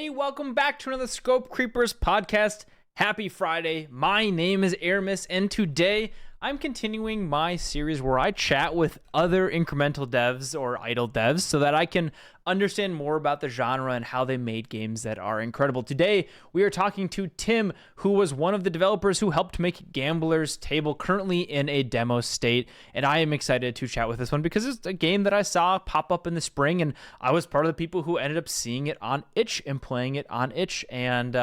everybody. Welcome back to another Scope Creepers podcast. Happy Friday. My name is Aramis, and today I'm continuing my series where I chat with other incremental devs or idle devs so that I can understand more about the genre and how they made games that are incredible. Today, we are talking to Tim, who was one of the developers who helped make Gambler's Table, currently in a demo state, and I am excited to chat with this one because it's a game that I saw pop up in the spring, and I was part of the people who ended up seeing it on itch and playing it on itch, and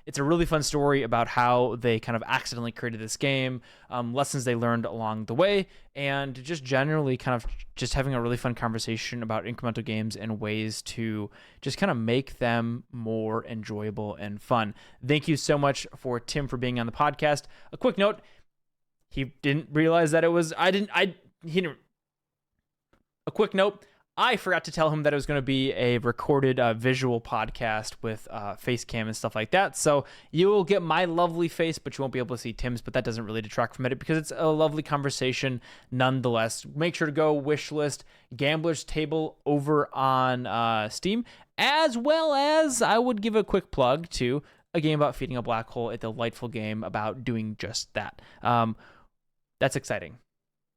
it's a really fun story about how they kind of accidentally created this game, lessons they learned along the way, and just generally kind of just having a really fun conversation about incremental games and ways to just kind of make them more enjoyable and fun. Thank you so much for Tim for being on the podcast. A quick note, he didn't realize that it was, a quick note, I forgot to tell him that it was going to be a recorded visual podcast with face cam and stuff like that. So you will get my lovely face, but you won't be able to see Tim's, but that doesn't really detract from it because it's a lovely conversation nonetheless. Make sure to go wishlist Gambler's Table over on Steam, as well as I would give a quick plug to a game about feeding a black hole, a delightful game about doing just that. That's exciting.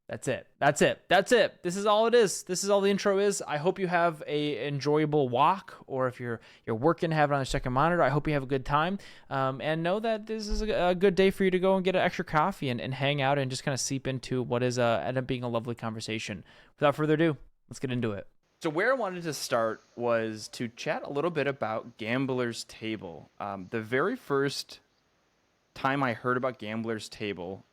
That's it. This is all it is. This is all the intro is. I hope you have a enjoyable walk, or if you're working, have it on a second monitor. I hope you have a good time, and know that this is a good day for you to go and get an extra coffee and hang out and just kind of seep into what is end up being a lovely conversation. Without further ado, let's get into it. So where I wanted to start was to chat a little bit about Gambler's Table. The very first time I heard about Gambler's Table,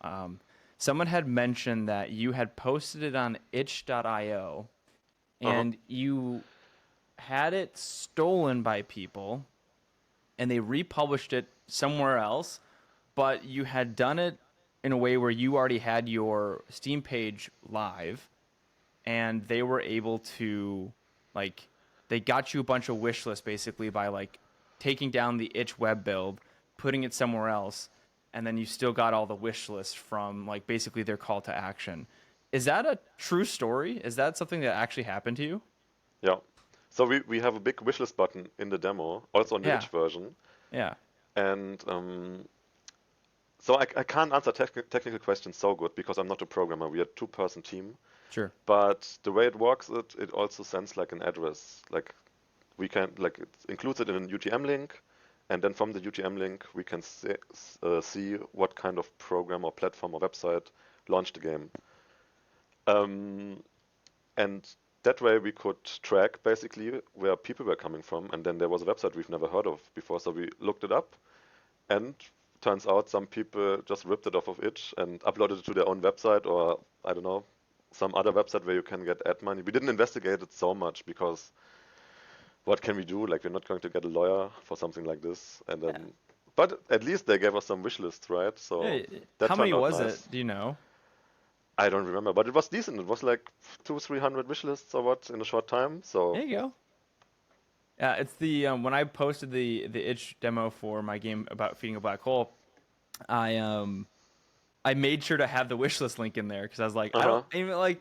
someone had mentioned that you had posted it on itch.io and you had it stolen by people and they republished it somewhere else, but you had done it in a way where you already had your Steam page live and they were able to, like, they got you a bunch of wish lists basically by taking down the itch web build, putting it somewhere else, and then you still got all the wish lists from basically their call to action. Is that a true story? Is that something that actually happened to you? Yeah. So we have a big wishlist button in the demo, also on the itch version. Yeah. And so I can't answer technical questions so good because I'm not a programmer. We are a two-person team. Sure. But the way it works, it also sends an address. We can it includes it in an UTM link. And then from the UTM link, we can see what kind of program or platform or website launched the game. And that way we could track basically where people were coming from. And then there was a website we've never heard of before. So we looked it up. And turns out some people just ripped it off of itch and uploaded it to their own website, or, I don't know, some other website where you can get ad money. We didn't investigate it so much because what can we do? We're not going to get a lawyer for something like this. And then, but at least they gave us some wish lists, right? So how many was nice. it? Do you know? I don't remember, but it was decent. It was 200-300 wish lists or what in a short time. So there you go. Yeah, it's the when I posted the itch demo for my game about feeding a black hole, I made sure to have the wish list link in there because I was like, I don't even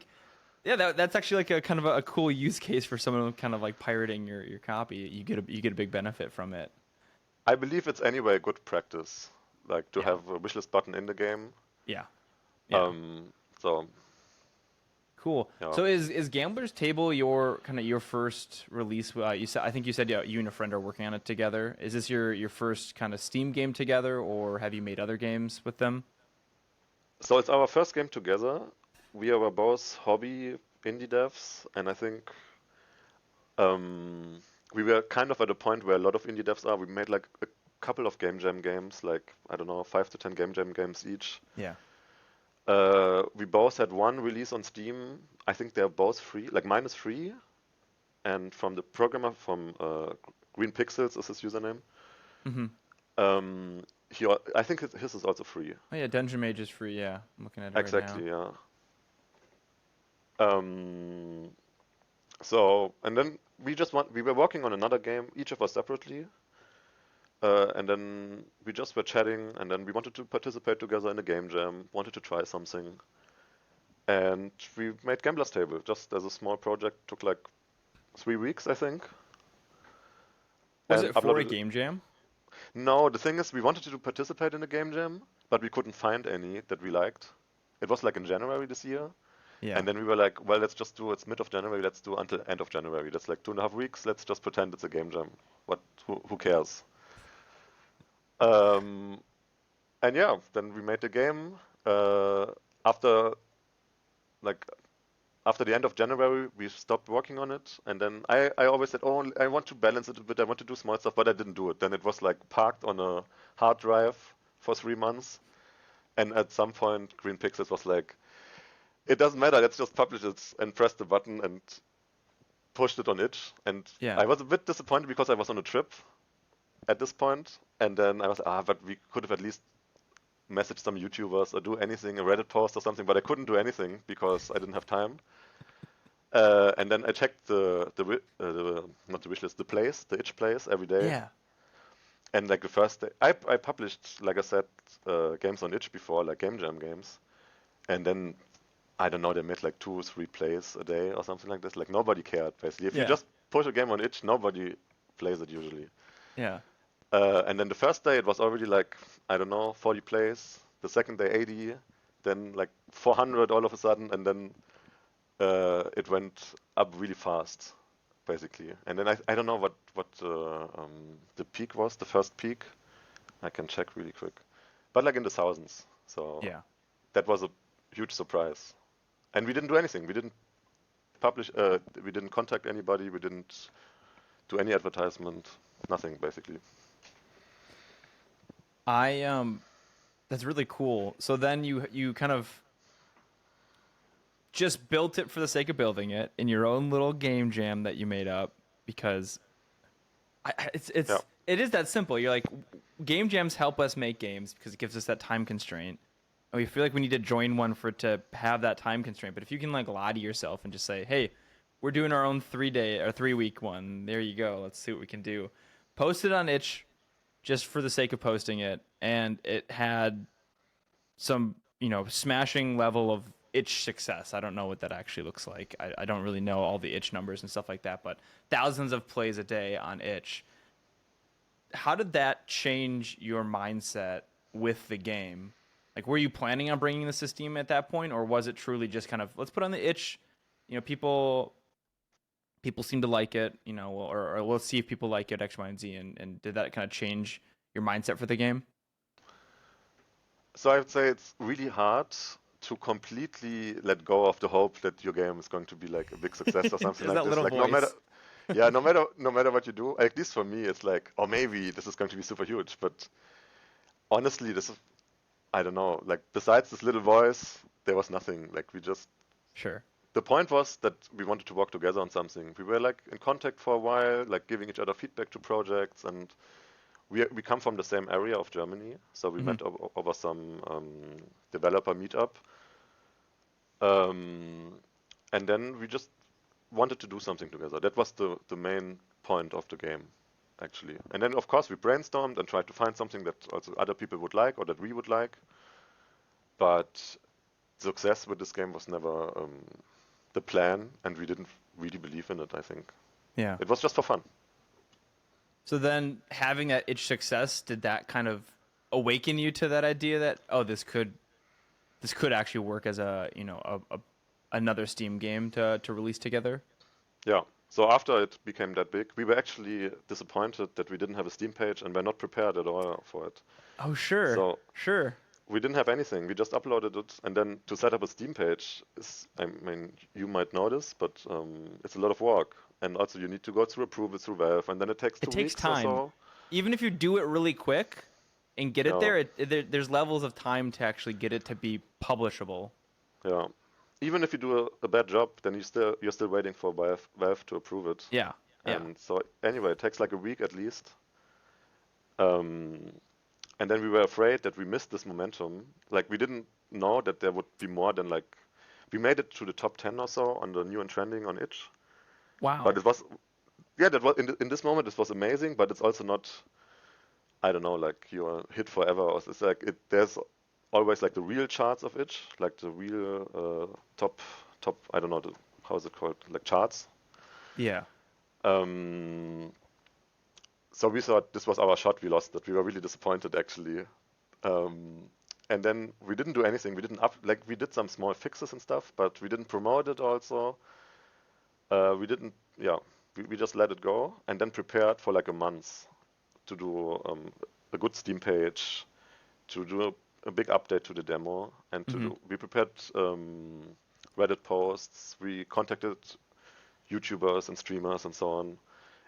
yeah, that's actually a kind of a cool use case for someone kind of pirating your copy. You get a big benefit from it. I believe it's anyway good practice, to have a wishlist button in the game. Yeah. So cool. Yeah. So is Gambler's Table your first release? I think you said you and a friend are working on it together. Is this your first kind of Steam game together, or have you made other games with them? So it's our first game together. We are both hobby indie devs, and I think we were kind of at a point where a lot of indie devs are. We made a couple of game jam games, I don't know, 5 to 10 game jam games each. Yeah. We both had one release on Steam. I think they're both free. Mine is free, and from the programmer from Green Pixels is his username. Mm-hmm. I think his is also free. Oh yeah, Dungeon Mage is free. Yeah, I'm looking at it exactly. Right now. Yeah. So, and then we were working on another game, each of us separately. And then we just were chatting, and then we wanted to participate together in a game jam, wanted to try something. And we made Gambler's Table just as a small project. Took 3 weeks, I think. Was and it for a uploaded. game jam? No, the thing is, we wanted to participate in a game jam, but we couldn't find any that we liked. It was like in January this year, Yeah. and then we were like, well, let's just do it's mid of January. Let's do until end of January. That's like 2.5 weeks. Let's just pretend it's a game jam. What? Who cares? Um, and yeah, then we made the game. Uh, after like after the end of January, we stopped working on it, and then I always said, oh, I want to balance it a bit. I want to do small stuff, but I didn't do it. Then it was like parked on a hard drive for 3 months, and at some point, Green Pixels was like, it doesn't matter. Let's just publish it and press the button and pushed it on itch. And Yeah. I was a bit disappointed because I was on a trip at this point, and then I was but we could have at least messaged some YouTubers or do anything, a Reddit post or something, but I couldn't do anything because I didn't have time. And then I checked the not the wish list, the itch place every day. Yeah. And like the first day, I published, like I said, games on itch before, like game jam games. And then I don't know, they made like 2 or 3 plays a day or something like this. Like nobody cared basically. If you Yeah. just push a game on itch, nobody plays it usually. Yeah. And then the first day it was already like, I don't know, 40 plays. The second day 80, then like 400 all of a sudden, and then it went up really fast, basically. And then I don't know what the peak was, the first peak. I can check really quick, but like in the thousands. So Yeah. that was a huge surprise. And we didn't do anything. We didn't publish. We didn't contact anybody. We didn't do any advertisement. Nothing, basically. I that's really cool. So then you kind of just built it for the sake of building it in your own little game jam that you made up because Yeah. it is that simple. You're like game jams help us make games because it gives us that time constraint. And we feel like we need to join one for it to have that time constraint. But if you can like lie to yourself and just say, "Hey, we're doing our own 3 day or 3 week one. There you go. Let's see what we can do." Post it on itch just for the sake of posting it, and it had some smashing level of itch success. I don't know what that actually looks like. I don't really know all the itch numbers and stuff like that, but thousands of plays a day on itch. How did that change your mindset with the game? Like, were you planning on bringing this to Steam at that point, or was it truly just kind of let's put on the itch? People seem to like it, or let's see if people like it X, Y, and Z. And did that kind of change your mindset for the game? So I would say it's really hard to completely let go of the hope that your game is going to be like a big success or something There's like that this. little Like no matter, voice. yeah, no matter what you do, at least for me, it's like, or maybe this is going to be super huge. But honestly, this is, I don't know. Like besides this little voice, there was nothing. Like we just, Sure. the point was that we wanted to work together on something. We were like in contact for a while, like giving each other feedback to projects, and we come from the same area of Germany, so we Hmm. met over some developer meetup, um, and then we just wanted to do something together. That was the main point of the game, actually. And then of course we brainstormed and tried to find something that also other people would like or that we would like, but success with this game was never the plan, and we didn't really believe in it, I think. Yeah. It was just for fun. So then having that itch success, did that kind of awaken you to that idea that oh this could actually work as another Steam game to release together? Yeah. So after it became that big, we were actually disappointed that we didn't have a Steam page and were not prepared at all for it. Oh sure. So Sure. we didn't have anything. We just uploaded it, and then to set up a Steam page is, I mean, you might know this, but it's a lot of work. And also you need to go through approvals through Valve, and then it takes It two takes weeks or time. so. Even if you do it really quick and get it Yeah, there, there's levels of time to actually get it to be publishable. yeah. Even if you do a bad job, then you're still waiting for Valve to approve it. Yeah. Yeah. And so anyway, it takes like a week at least. Um, And then we were afraid that we missed this momentum. Like we didn't know that there would be more than like we made it to the top 10 or so on the new and trending on itch. But Wow. it was yeah, that was in this moment this was amazing, but it's also not, I don't know, like you're hit forever or it's like there's always like the real charts of itch, like the real top I don't know how is it called? Like charts. Yeah. Um So we thought this was our shot. We lost it. We were really disappointed actually. Um, and then we didn't do anything. We didn't like we did some small fixes and stuff, but we didn't promote it also. We didn't, yeah, we just let it go and then prepared for like a month to do a good Steam page, to do a big update to the demo, and to Hmm. do. We prepared Reddit posts. We contacted YouTubers and streamers and so on.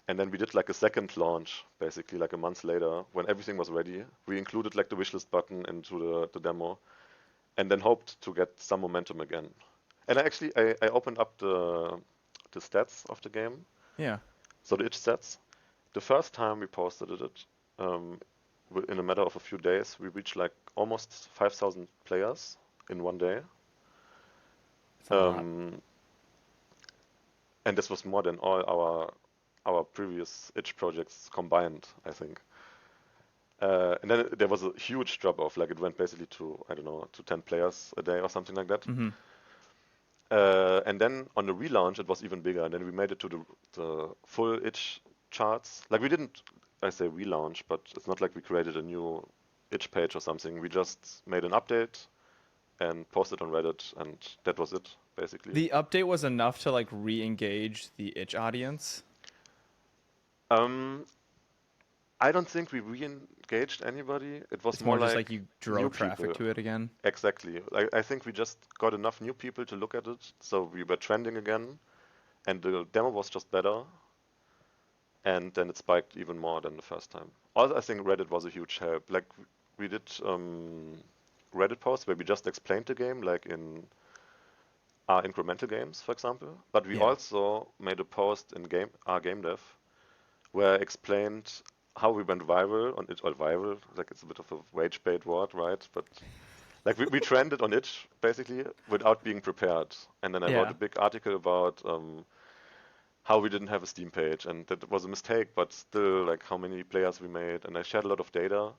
And then we did like a second launch, basically like a month later, when everything was ready. We included like the wishlist button into the demo, and then hoped to get some momentum again. And I opened up the stats of the game, Yeah. so the itch stats. The first time we posted it, um, in a matter of a few days, we reached like almost 5,000 players in one day. It's a lot. Um, and this was more than all our previous itch projects combined, I think. And then there was a huge drop off, like it went basically to, I don't know, to 10 players a day or something like that. Hmm. And then on the relaunch, it was even bigger. And then we made it to the full itch charts. Like we didn't, I say relaunch, but it's not like we created a new itch page or something. We just made an update and posted on Reddit, and that was it, basically. The update was enough to like re-engage the itch audience. Um, I don't think we re-engaged anybody. It was It's more more just like like you new drove traffic people. to it again. Exactly. I think we just got enough new people to look at it, so we were trending again, and the demo was just better, and then it spiked even more than the first time. Also, I think Reddit was a huge help. Like we did Reddit posts where we just explained the game, like in our incremental games, for example. But we Yeah. also made a post in our game dev where I explained how we went viral on it, or viral, like it's a bit of a rage bait word, right? But like we trended on it basically without being prepared. And then I wrote Yeah. a big article about how we didn't have a Steam page and that was a mistake, but still like how many players we made. And I shared a lot of data.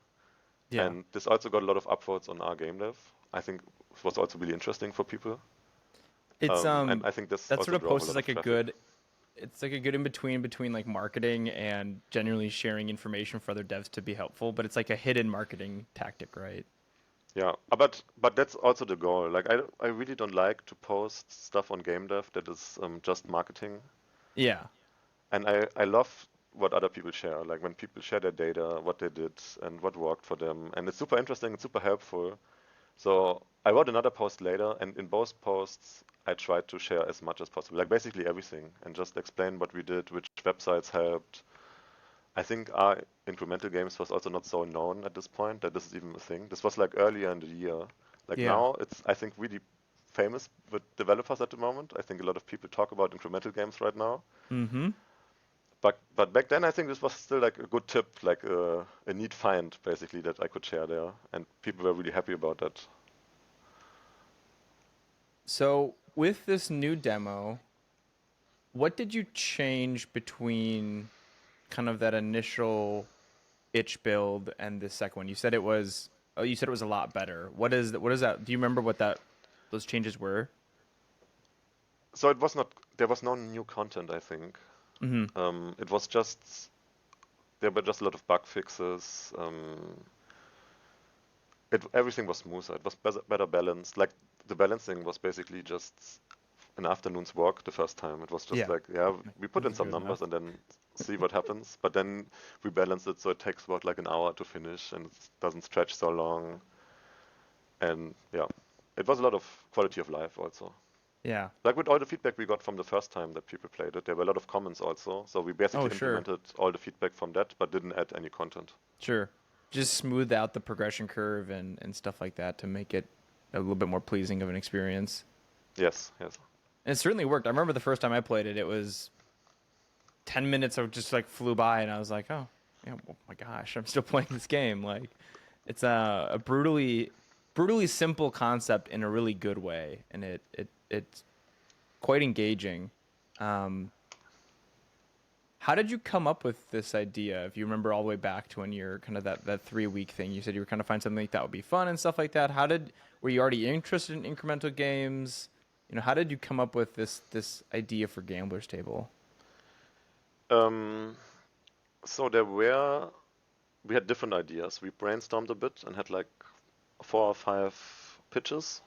Yeah. And this also got a lot of upvotes on our game dev. I think it was also really interesting for people. It's And I think this that also sort of drove a post is lot of like a traffic. good it's like a good in between like marketing and genuinely sharing information for other devs to be helpful, but it's like a hidden marketing tactic, right? Yeah, but that's also the goal. Like I really don't like to post stuff on game dev that is just marketing. Yeah. And I love what other people share, like when people share their data, what they did, and what worked for them. And it's super interesting, it's super helpful. So I wrote another post later, and in both posts, I tried to share as much as possible, like basically everything, and just explain what we did, which websites helped. I think our incremental games was also not so known at this point that this is even a thing. This was like earlier in the year. Like Yeah. now, it's I think really famous with developers at the moment. I think a lot of people talk about incremental games right now. Mm-hmm. But back then, I think this was still like a good tip, like a neat find, basically, that I could share there, and people were really happy about that. So with this new demo, what did you change between kind of that initial itch build and the second one? You said it was you said it was a lot better. What is that? Do you remember what that those changes were? So it was not, there was no new content, I think. Mm-hmm. It was just, there were just a lot of bug fixes. Everything was smoother. It was better balanced. Like the balancing was basically just an afternoon's walk the first time. It was just Yeah. like, yeah, we put This in is some good enough. numbers and then see what happens. But then we balanced it so it takes about like an hour to finish and it doesn't stretch so long. And yeah, it was a lot of quality of life also. Yeah. Like with all the feedback we got from the first time that people played it, there were a lot of comments also. So we Oh, basically sure. implemented all the feedback from that, but didn't add any content. Sure. Just smooth out the progression curve and stuff like that to make it a little bit more pleasing of an experience. Yes, yes. And it certainly worked. I remember the first time I played it, it was 10 minutes of just like flew by and I was like, "Oh, yeah, oh my gosh, I'm still playing this game." Like it's a brutally simple concept in a really good way and it's quite engaging. Um How did you come up with this idea? If you remember all the way back to when you're kind of that 3 week thing, you said you were kind of find something like that would be fun and stuff like that. Were you already interested in incremental games? You know, how did you come up with this idea for Gambler's Table? Um, So we had different ideas. We brainstormed a bit and had like 4 or 5 pitches,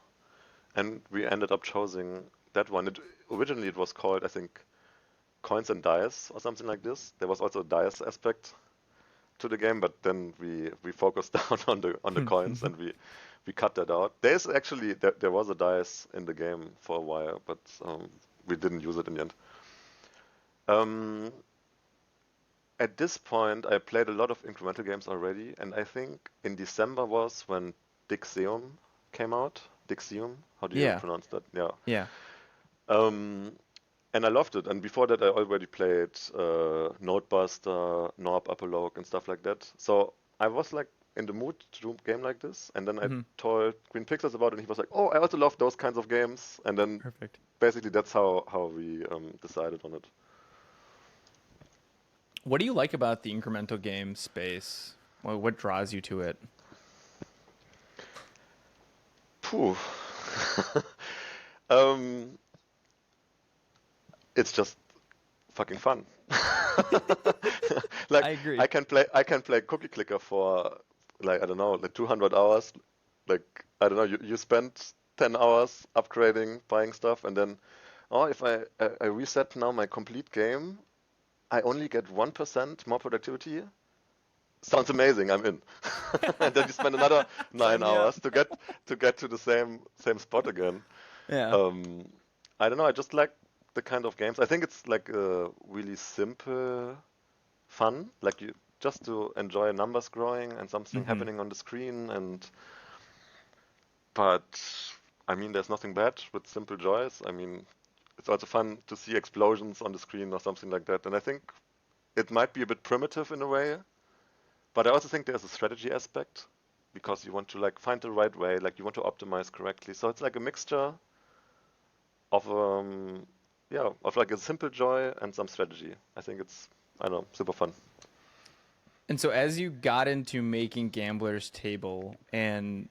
and we ended up choosing that one. Originally it was called, I think, Coins and Dice or something like this. There was also a dice aspect to the game, but then we focused down on the coins and we cut that out. There's actually there was a dice in the game for a while, but we didn't use it in the end. Um, at this point, I played a lot of incremental games already, and I think in December was when Dixium came out. Dixium, how do you Yeah, pronounce that? Yeah. yeah. Um, and I loved it. And before that, I already played Notebuster, Norb Apolog, and stuff like that. So I was like in the mood to do a game like this. And then I Hmm. told Green Pixels about it, and he was like, "Oh, I also love those kinds of games." And then Perfect. basically that's how we decided on it. What do you like about the incremental game space? What draws you to it? Phew. um, it's just fucking fun. I Like agree. I can play Cookie Clicker for like I don't know, like 200 hours. Like I don't know, you spend 10 hours upgrading, buying stuff, and then oh, if I reset now my complete game, I only get 1% more productivity. Sounds amazing, I'm in. And then you spend another nine Sign me up. hours to get to the same spot again. Yeah. Um, I don't know, I just like the kind of games. I think it's like a really simple fun, like you just to enjoy numbers growing and something Hmm. happening on the screen. And but I mean, there's nothing bad with simple joys. I mean, it's also fun to see explosions on the screen or something like that. And I think it might be a bit primitive in a way, but I also think there's a strategy aspect because you want to like find the right way, like you want to optimize correctly. So it's like a mixture of yeah, of like a simple joy and some strategy. I think it's I don't know, super fun. And so as you got into making Gambler's Table, and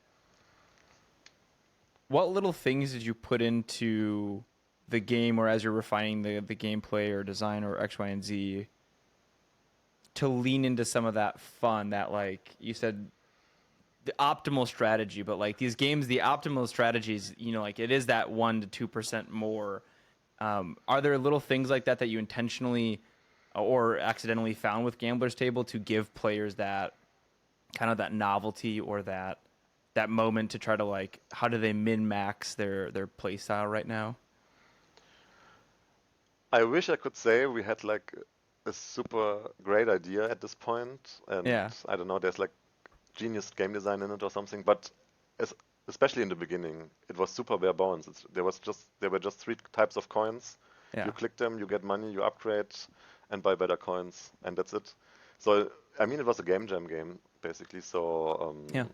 what little things did you put into the game, or as you're refining the gameplay or design or X, Y, and Z to lean into some of that fun that, like you said, the optimal strategy, but like these games, the optimal strategies, like it is that 1 to 2% more. Are there little things like that that you intentionally or accidentally found with Gambler's Table to give players that kind of that novelty or that moment to try to, like, how do they min max their play style right now? I wish I could say we had like a super great idea at this point, and Yeah. I don't know, there's like genius game design in it or something, but es especially in the beginning, it was super bare bones. There were just 3 types of coins. You Yeah. click them, you get money, you upgrade, and buy better coins, and that's it. So I mean, it was a game jam game basically. So Yeah.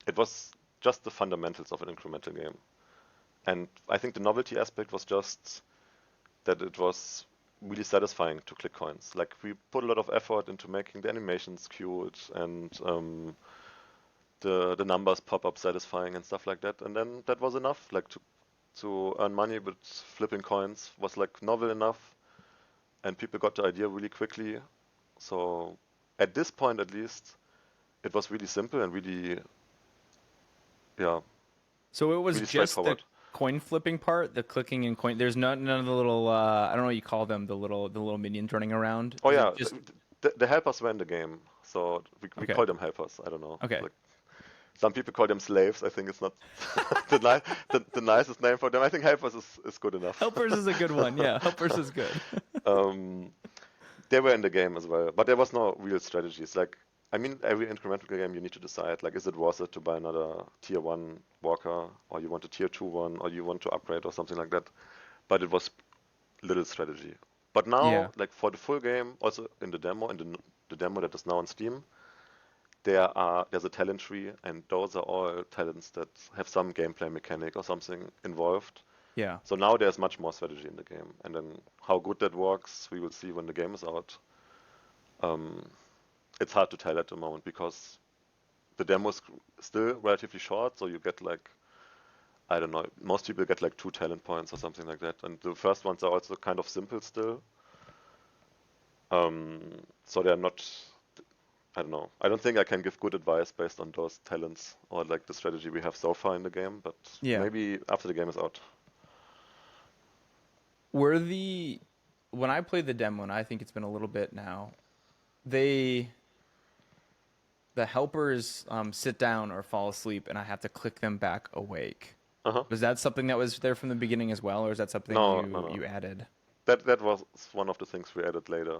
it was just the fundamentals of an incremental game, and I think the novelty aspect was just that it was really satisfying to click coins. Like we put a lot of effort into making the animations cute and the numbers pop up satisfying and stuff like that. And then that was enough. Like to earn money with flipping coins was like novel enough, and people got the idea really quickly. So at this point, at least, it was really simple and really, yeah, So it was really just the straightforward. coin flipping part, the clicking and coin. There's none of the little I don't know what you call them, the little minions running around. Oh Is yeah, it just the helpers were in the game, so we okay? call them helpers. I don't know. Okay. Like some people call them slaves. I think it's not the nicest name for them. I think helpers is good enough. Helpers is a good one. Yeah, helpers is good. um, they were in the game as well, but there was no real strategies. Like, I mean, every incremental game you need to decide, like, is it worth it to buy another tier 1 walker, or you want a tier 2 one, or you want to upgrade or something like that. But it was little strategy. But Yeah. now, like for the full game, also in the demo, the demo that is now on Steam, there's a talent tree, and those are all talents that have some gameplay mechanic or something involved. Yeah. So now there's much more strategy in the game, and then how good that works, we will see when the game is out. Um, it's hard to tell at the moment because the demo is still relatively short, so you get like I don't know, most people get like 2 talent points or something like that, and the first ones are also kind of simple still. So they're not. I don't know. I don't think I can give good advice based on those talents or like the strategy we have so far in the game. But Yeah. maybe after the game is out. Were the when I played the demo, and I think it's been a little bit now, they the helpers sit down or fall asleep, and I have to click them back awake. Uh-huh. Was that something that was there from the beginning as well, or is that something No, no, you no. added? That was one of the things we added later.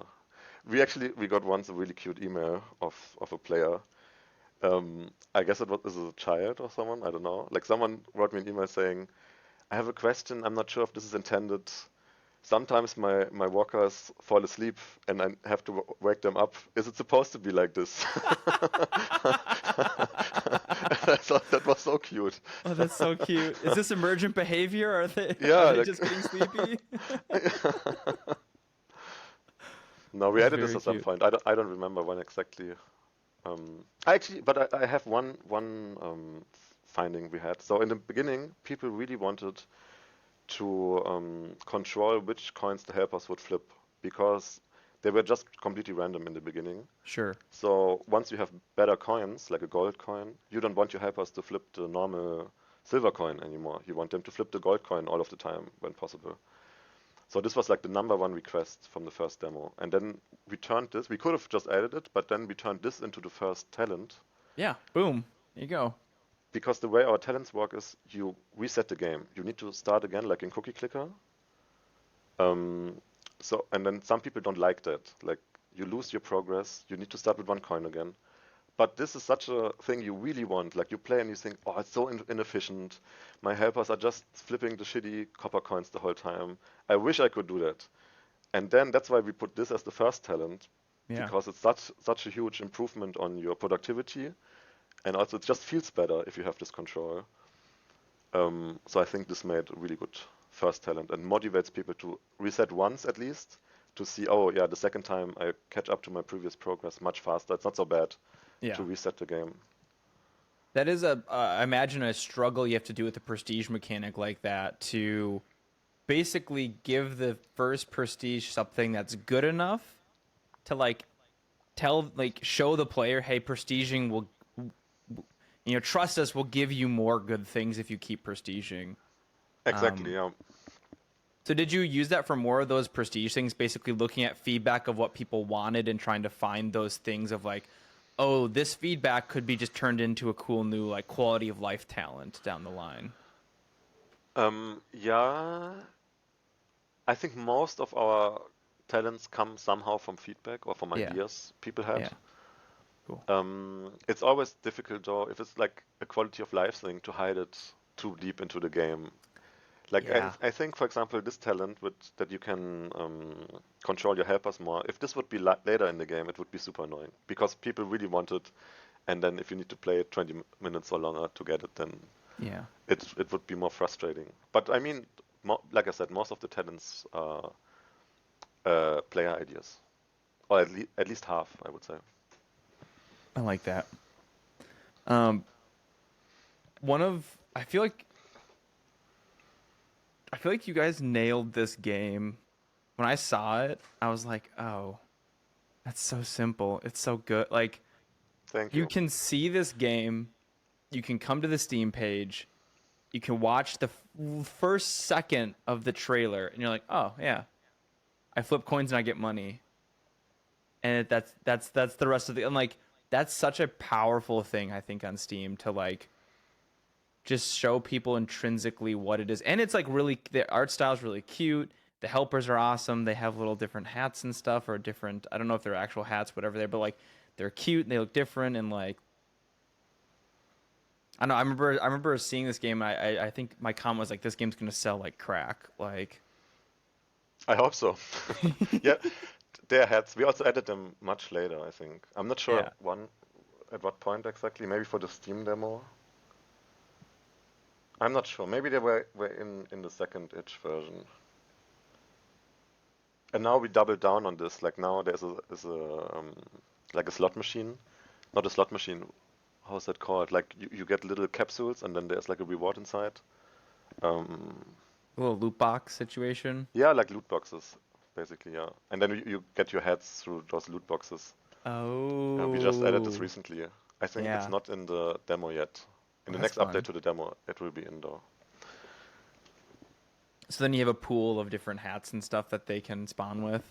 We got once a really cute email of a player. I guess it was is it a child or someone, I don't know. Like someone wrote me an email saying, I have a question, I'm not sure if this is intended. Sometimes my walkers fall asleep and I have to wake them up. Is it supposed to be like this? I thought that was so cute. Oh, that's so cute. Is this emergent behavior? Are they are Yeah, they like just getting sleepy? no, we That's added this very at some cute. point. I don't remember when exactly. Actually, but I have one finding we had. So in the beginning, people really wanted to control which coins the helpers would flip because they were just completely random in the beginning. Sure. So once you have better coins, like a gold coin, you don't want your helpers to flip the normal silver coin anymore. You want them to flip the gold coin all of the time when possible. So this was like the number one request from the first demo. And then we turned this, we could have just added it, but then we turned this into the first talent Yeah. Boom. There you go. because the way our talents work is you reset the game. You need to start again, like in Cookie Clicker. Um, and then some people don't like that. Like you lose your progress, you need to start with one coin again. But this is such a thing you really want. Like you play and you think, oh, it's so inefficient. My helpers are just flipping the shitty copper coins the whole time. I wish I could do that. And then that's why we put this as the first talent, Yeah. because it's such a huge improvement on your productivity, and also it just feels better if you have this control. So I think this made a really good first talent and motivates people to reset once at least to see, oh yeah, the second time I catch up to my previous progress much faster. It's not so bad to Yeah. reset the game. That is I imagine a struggle you have to do with a prestige mechanic like that to basically give the first prestige something that's good enough to like show the player, hey, prestiging will, trust us, we'll give you more good things if you keep prestiging. Exactly, Um, yeah. so did you use that for more of those prestige things, basically looking at feedback of what people wanted and trying to find those things of like, oh, this feedback could be just turned into a cool new like quality of life talent down the line. Yeah, I think most of our talents come somehow from feedback or from Yeah. ideas people had. Yeah. Cool. It's always difficult though, if it's like a quality of life thing, to hide it too deep into the game. Like Yeah. I think, for example, this talent with that you can control your helpers more. If this would be later in the game, it would be super annoying because people really want it, and then if you need to play it 20 minutes or longer to get it, then Yeah. it would be more frustrating. But I mean, like I said, most of the talents are player ideas, or at least half, I would say. I like that. Um, one of I feel like you guys nailed this game. When I saw it, I was like, "Oh, that's so simple. It's so good." Like Thank you you. can see this game, you can come to the Steam page, you can watch the first second of the trailer and you're like, "Oh, yeah. I flip coins and I get money." And that's the rest of the and like that's such a powerful thing I think on Steam to like just show people intrinsically what it is. And it's like really the art style is really cute. The helpers are awesome. They have little different hats and stuff or different I don't know if they're actual hats, whatever they're, but like they're cute and they look different and like I don't know. I remember seeing this game. I think my comment was like, "This game's gonna sell like crack." Like, I hope so. Yeah, their hats. We also added them much later, I think. I'm not sure yeah, at what point exactly. Maybe for the Steam demo. I'm not sure. Maybe they were in the second itch version. And now we double down on this. Like now there's like a slot machine. Not a slot machine. How's that called? Like you get little capsules and then there's like a reward inside. Um, a little loot box situation. yeah, like loot boxes. basically, yeah. And then you get your hats through those loot boxes. We just added this Oh, recently. I think it's yeah. not in the demo yet. In Oh, the that's next update fun. to the demo, it will be indoor. So then you have a pool of different hats and stuff that they can spawn with.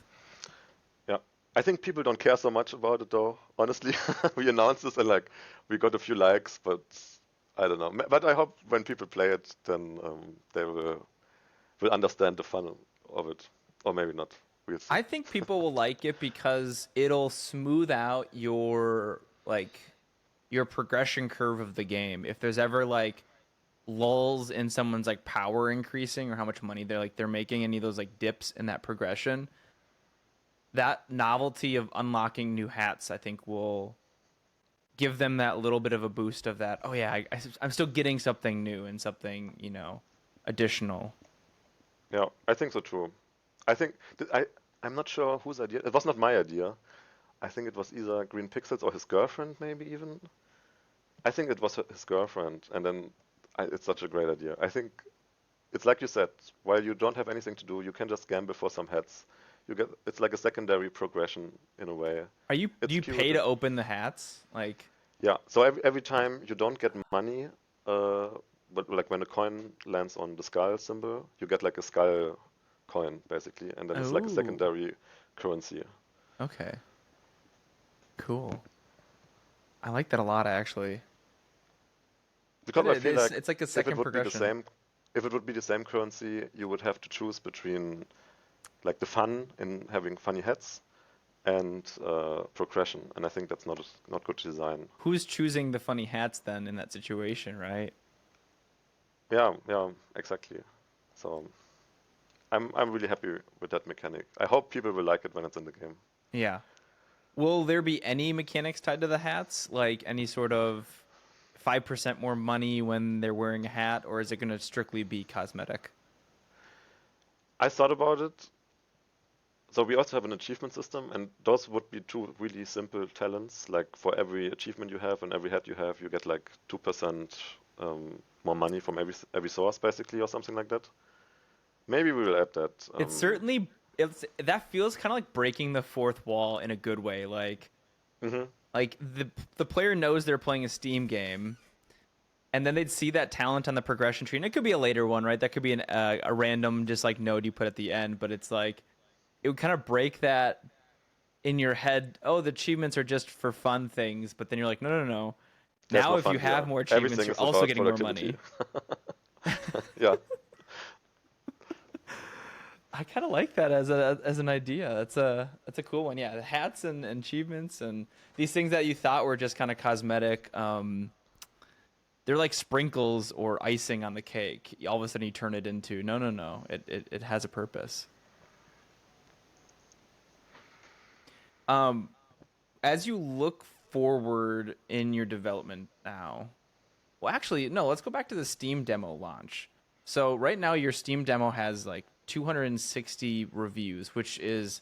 Yeah. I think people don't care so much about it though, honestly. We announced this and like we got a few likes, but I don't know. But I hope when people play it, then they will understand the fun of it. Or maybe not. We'll see. I think people will like it because it'll smooth out your progression curve of the game. If there's ever like lulls in someone's like power increasing or how much money they're making, any of those like dips in that progression, that novelty of unlocking new hats, I think will give them that little bit of a boost of that. Oh yeah, I'm still getting something new and something additional. Yeah, I think so too. I think I'm not sure whose idea. It was not my idea. I think it was either Green Pixels or his girlfriend, maybe even. I think it was his girlfriend, and then it's such a great idea. I think it's like you said, while you don't have anything to do, you can just gamble for some hats. It's like a secondary progression in a way. Do It's you cute pay to and open the hats? Like, yeah. So every time you don't get money, uh, but like when a coin lands on the skull symbol, you get like a skull coin basically, and then it's like a oh, secondary currency. okay, cool. I like that a lot actually. Because I feel like It's like a if it second would be the progression. same, if it would be the same currency, you would have to choose between like the fun in having funny hats and progression, and I think that's not good design. Who's choosing the funny hats then in that situation, right? Yeah, yeah, exactly. So I'm really happy with that mechanic. I hope people will like it when it's in the game. Yeah. Will there be any mechanics tied to the hats? Like any sort of 5% more money when they're wearing a hat, or is it going to strictly be cosmetic? I thought about it. So we also have an achievement system, and those would be two really simple talents. Like for every achievement you have and every hat you have, you get like 2% more money from every source, basically, or something like that. Maybe we will add that. It's certainly it's that feels kind of like breaking the fourth wall in a good way. Mhm. Like the player knows they're playing a Steam game, and then they'd see that talent on the progression tree, and it could be a later one, right? That could be a random just like node you put at the end, but it's like it would kind of break that in your head. Oh, the achievements are just for fun things, but then you're like, no, no, no. There's Now, no if you fun have here. more achievements, Everything you're is also about getting more productivity. money. Yeah. I kind of like that as an idea. That's a cool one. Yeah, the hats and achievements and these things that you thought were just kind of cosmetic. They're like sprinkles or icing on the cake. All of a sudden, you turn it into no, no, no. It has a purpose. Um, as you look forward in your development now, well, actually, no. Let's go back to the Steam demo launch. So right now, your Steam demo has like 260 reviews, which is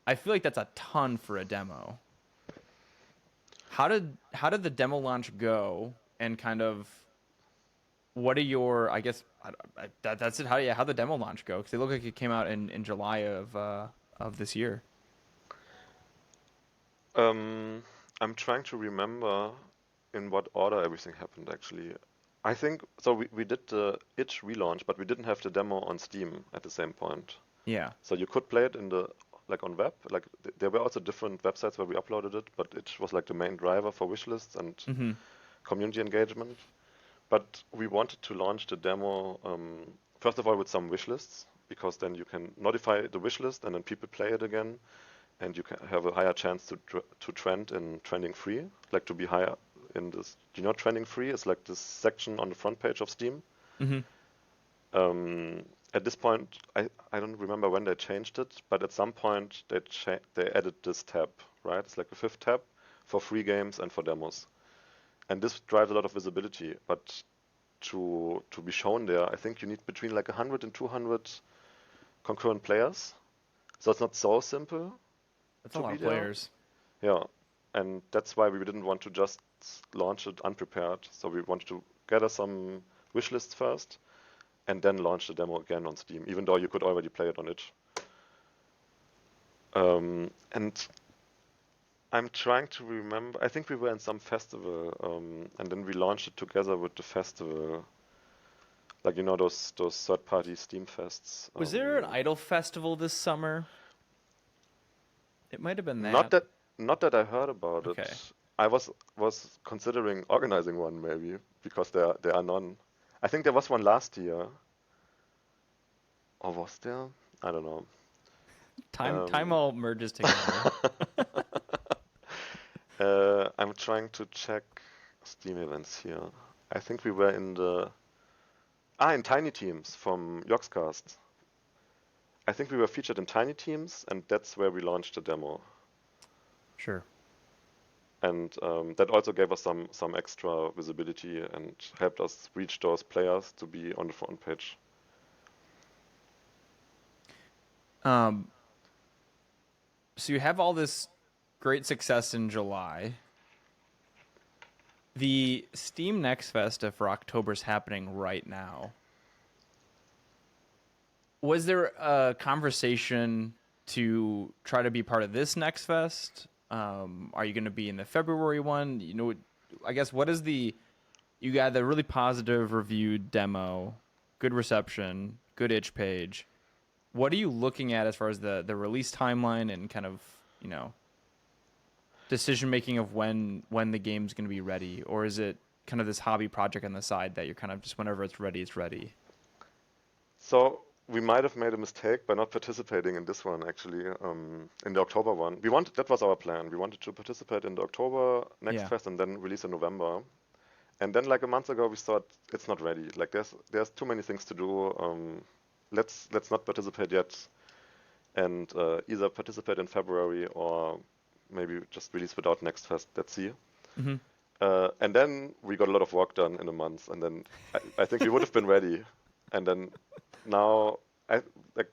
I feel like that's a ton for a demo. How did the demo launch go? And kind of what are your I guess that's it. How the demo launch go? Because it looked like it came out in July of this year. Um, I'm trying to remember in what order everything happened actually. I think so. We did the itch relaunch, but we didn't have the demo on Steam at the same point. Yeah. So you could play it like on web. Like there were also different websites where we uploaded it, but it was like the main driver for wishlists and Mm-hmm. community engagement. But we wanted to launch the demo first of all with some wishlists because then you can notify the wishlist and then people play it again, and you can have a higher chance to trend in trending free, like to be higher in this. Do you know trending free is like this section on the front page of Steam. Mm-hmm. At this point, I don't remember when they changed it, but at some point they added this tab, right? It's like a fifth tab for free games and for demos, and this drives a lot of visibility. But to be shown there, I think you need between like 100 and 200 concurrent players. So it's not so simple That's a to lot be of there. players. Yeah, and that's why we didn't want to just launch it unprepared. So we wanted to gather some wish lists first and then launch the demo again on Steam, even though you could already play it on it. And I'm trying to remember. I think we were in some festival, and then we launched it together with the festival, like those third-party Steam fests. Was there an Idol festival this summer? It might have been Not that. that not that I heard about it. Okay. I was considering organizing one maybe because there are none. I think there was one last year, or was there? I don't know. Time Um, all merges together. I'm trying to check Steam events here. I think we were in Tiny Teams from Yogscast. I think we were featured in Tiny Teams, and that's where we launched the demo. Sure. And that also gave us some extra visibility and helped us reach those players to be on the front page. Um, so you have all this great success in July. The Steam Next Festa for October is happening right now. Was there a conversation to try to be part of this Next Fest? Are you going to be in the February one? I guess what is you got the really positive reviewed demo, good reception, good itch page. What are you looking at as far as the release timeline and kind of, decision making of when the game's going to be ready, or is it kind of this hobby project on the side that you're kind of just whenever it's ready, it's ready? So we might have made a mistake by not participating in this one actually, in the October one. That was our plan. We wanted to participate in the October Next Yeah. Fest and then release in November. And then like a month ago we thought it's not ready. Like there's too many things to do. Let's not participate yet and either participate in February or maybe just release without Next Fest. Let's see. Mm-hmm. And then we got a lot of work done in a month, and then I think we would have been ready. And then now, like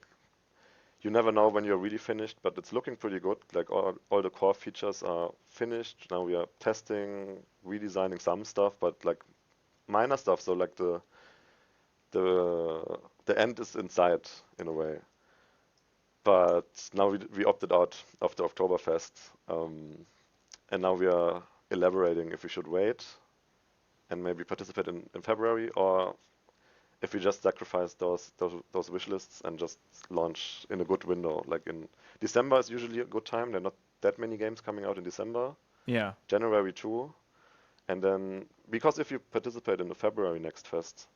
you never know when you're really finished, but it's looking pretty good. Like all the core features are finished. Now we are testing, redesigning some stuff, but like minor stuff. So like the the end is in sight in a way. But now we opted out of the Oktoberfest, and now we are elaborating if we should wait and maybe participate in February, or if we just sacrifice those wish lists and just launch in a good window. Like in December is usually a good time. There are not that many games coming out in December. Yeah. January too. And then because if you participate in the February Next Fest,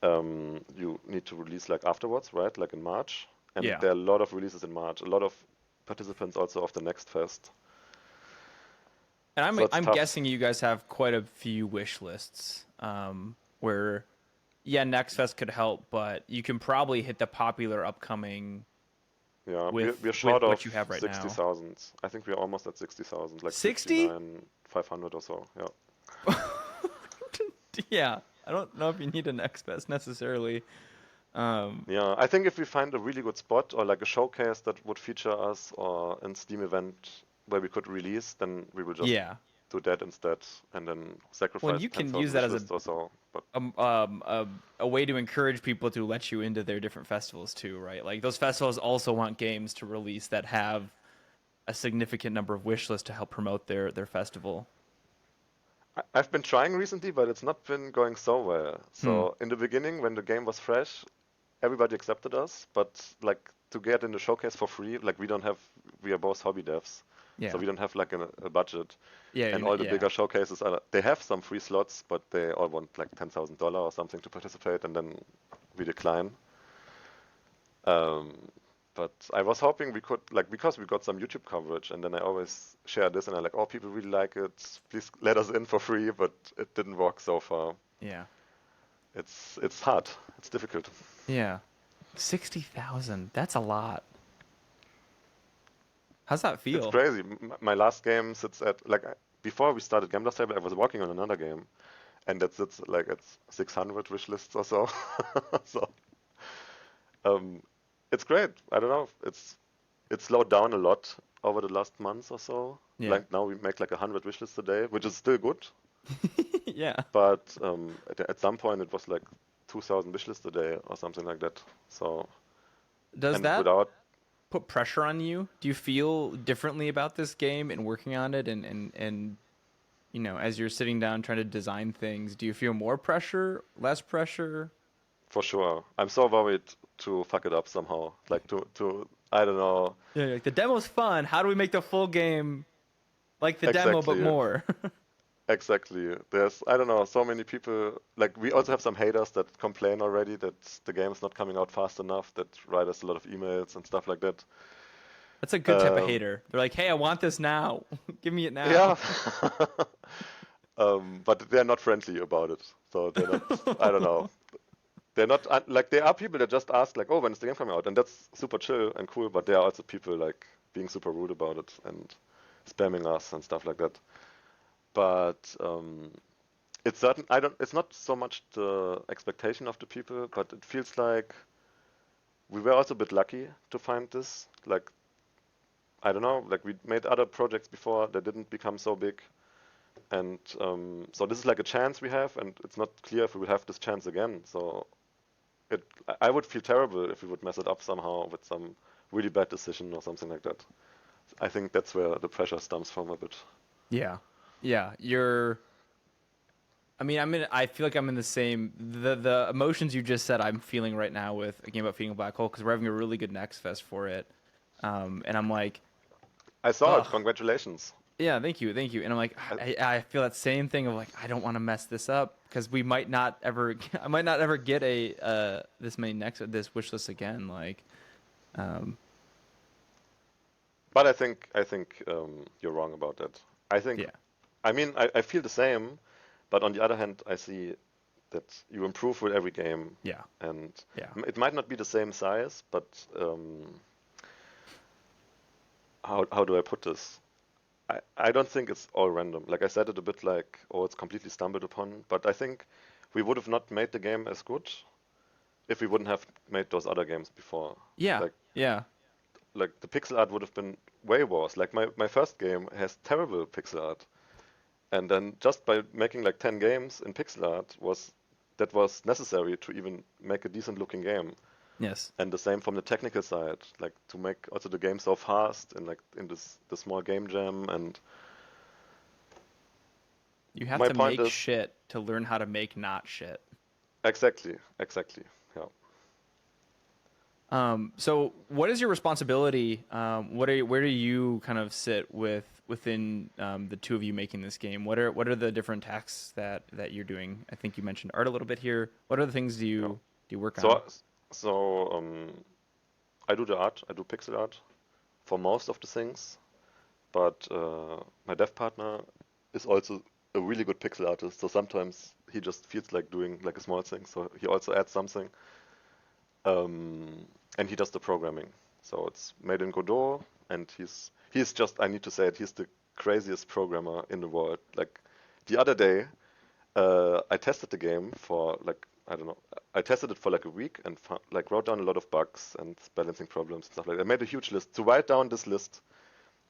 you need to release like afterwards, right? Like in March. And Yeah. there are a lot of releases in March. A lot of participants also of the Next Fest. And So it's I'm tough. guessing you guys have quite a few wish lists, where yeah, Next Fest could help, but you can probably hit the popular upcoming Yeah, we're with short of what you have right now. 60,000. I think we're almost at 60,000, like 60? 59,500 or so. Yeah. Yeah. I don't know if you need a Next Fest necessarily. Um, Yeah, I think if we find a really good spot or like a showcase that would feature us or a Steam event where we could release, then we will just yeah. do that instead and then When sacrifice you can 10,000 use that wish as lists or so. But a way to encourage people to let you into their different festivals too, right? Like those festivals also want games to release that have a significant number of wish lists to help promote their festival. I've been trying recently, but it's not been going so well. Hmm. So in the beginning, when the game was fresh, everybody accepted us, but like to get in the showcase for free, like we are both hobby devs, so Yeah. we don't have like a budget. Yeah. And all the Yeah. bigger showcases they have some free slots, but they all want like $10,000 or something to participate, and then we decline. Um, but I was hoping we could like because we got some YouTube coverage, and then I always share this, and I'm like, oh, people really like it. Please let us in for free, but it didn't work so far. Yeah. It's hard. It's difficult. Yeah. 60,000. That's a lot. How's that It's feel? crazy. My last game sits at before we started Game Table, I was working on another game, and that sits like at 600 wish lists or so. So um, it's great. I don't know. It's slowed down a lot over the last month or so. Yeah. Like now we make like 100 wish lists a day, which is still good. Yeah. But at some point it was like 2,000 wish lists a day or something like that. So Does and that without. put pressure on you? Do you feel differently about this game and working on it and as you're sitting down trying to design things, do you feel more pressure, less pressure? For sure. I'm so worried to fuck it up somehow. Like to I don't know. Yeah, like the demo's fun. How do we make the full game like the demo but Exactly. more? Exactly. There's, I don't know, so many people. Like, we also have some haters that complain already that the game's not coming out fast enough, that write us a lot of emails and stuff like that. That's a good type of Um, hater. They're like, "Hey, I want this now. Give me it now." yeah. But they're not friendly about it. So they're not, I don't know. They're not, like, there are people that just ask, like, oh, when is the game coming out? And that's super chill and cool, but there are also people, like, being super rude about it and spamming us and stuff like that. But it's certain. I don't. It's not so much the expectation of the people, but it feels like we were also a bit lucky to find this. Like, I don't know. Like, we made other projects before that didn't become so big, and so this is like a chance we have, and it's not clear if we will have this chance again. So I would feel terrible if we would mess it up somehow with some really bad decision or something like that. I think that's where the pressure stems from a bit. Yeah. Yeah, I mean, I feel like I'm in the same the emotions you just said I'm feeling right now with a game about feeding a black hole because we're having a really good Next Fest for it. And I'm like, I saw it. "Ugh, Congratulations. yeah, thank you, thank you." And I'm like, I, I feel that same thing of like, I don't want to mess this up because we might not ever, I might not ever get a this many this wish list again. Like, um, but I think you're wrong about that. I think yeah, I mean, I feel the same, but on the other hand, I see that you improve with every game, yeah, and yeah, it might not be the same size, but how do I put this? I don't think it's all random. Like I said it a bit like, oh, it's completely stumbled upon, but I think we would have not made the game as good if we wouldn't have made those other games before. yeah, Like yeah. like the pixel art would have been way worse. Like my first game has terrible pixel art. And then just by making like 10 games in pixel art was necessary to even make a decent looking game. Yes, And the same from the technical side, like to make also the game so fast and like in this the small game jam. And you have my to point make is shit to learn how to make not shit. exactly. Yeah. So what is your responsibility? Where do you kind of sit within the two of you making this game? What are the different tasks that you're doing? I think you mentioned art a little bit here. What other things do Yeah. you work on? So so I do the art, I do pixel art for most of the things, but my dev partner is also a really good pixel artist. So sometimes he just feels like doing like a small thing. So he also adds something, and he does the programming. So it's made in Godot, and he's just, I need to say it, he's the craziest programmer in the world. Like the other day, I tested the game for like, I don't know, I tested it for like a week and like wrote down a lot of bugs and balancing problems and stuff like that. I made a huge list. To write down this list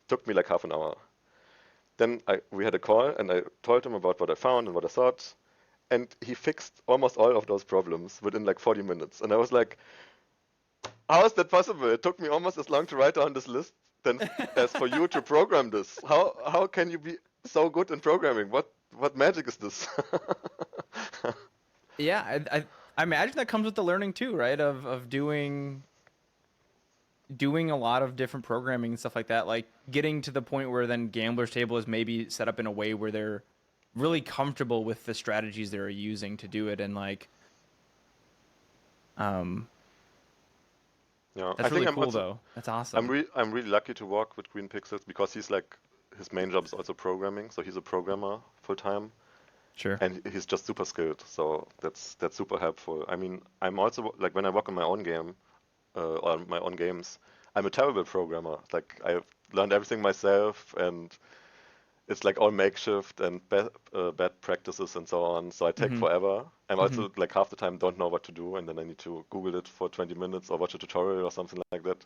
took me like half an hour. Then we had a call and I told him about what I found and what I thought. And he fixed almost all of those problems within like 40 minutes. And I was like, how is that possible? It took me almost as long to write down this list than as for you to program this. How can you be so good in programming? What magic is this? Yeah, I imagine that comes with the learning too, right? Of doing a lot of different programming and stuff like that. Like getting to the point where then Gambler's Table is maybe set up in a way where they're really comfortable with the strategies they're using to do it, and like, um, Yeah, I that's think really cool though. That's awesome. I'm really lucky to work with Green Pixels because he's like his main job is also programming, so he's a programmer full time Sure. and he's just super skilled. So that's super helpful. I mean, I'm also like when I work on my own game or my own games, I'm a terrible programmer. Like I've learned everything myself and it's like all makeshift and bad practices and so on. So I take Mm-hmm. forever. I'm Mm-hmm. also like half the time don't know what to do, and then I need to Google it for 20 minutes or watch a tutorial or something like that.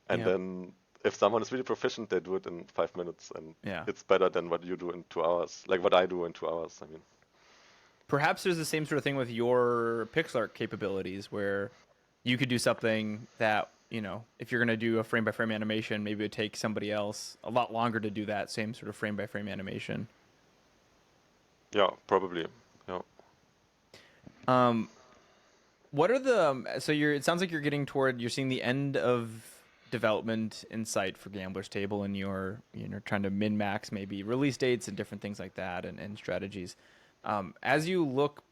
And Yep. then if someone is really proficient, they do it in 5 minutes, and Yeah. it's better than what you do in 2 hours. Like what I do in 2 hours. I mean, Perhaps there's the same sort of thing with your pixel art capabilities where you could do something that if you're going to do a frame by frame animation, maybe it would take somebody else a lot longer to do that same sort of frame by frame animation. Yeah, probably. Yeah. Um, what are so it sounds like you're seeing the end of development in sight for Gambler's Table, and you're trying to min max maybe release dates and different things like that, and strategies. As you look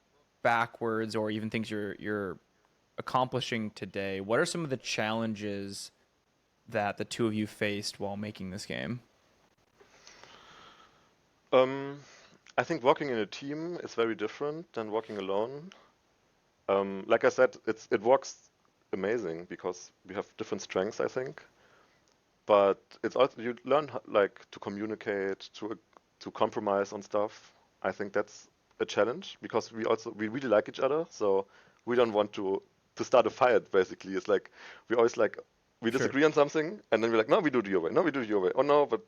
backwards, or even things you're accomplishing today, what are some of the challenges that the two of you faced while making this game? Um, I think working in a team is very different than working alone. Like I said, it works amazing because we have different strengths, I think. But it's also you learn like to communicate, to compromise on stuff. I think that's a challenge because we really like each other, so we don't want to start a fight. Basically, it's like we always like we Sure. disagree on something, and then we're like, no, we do it your way. No, we do it your way. Oh no, but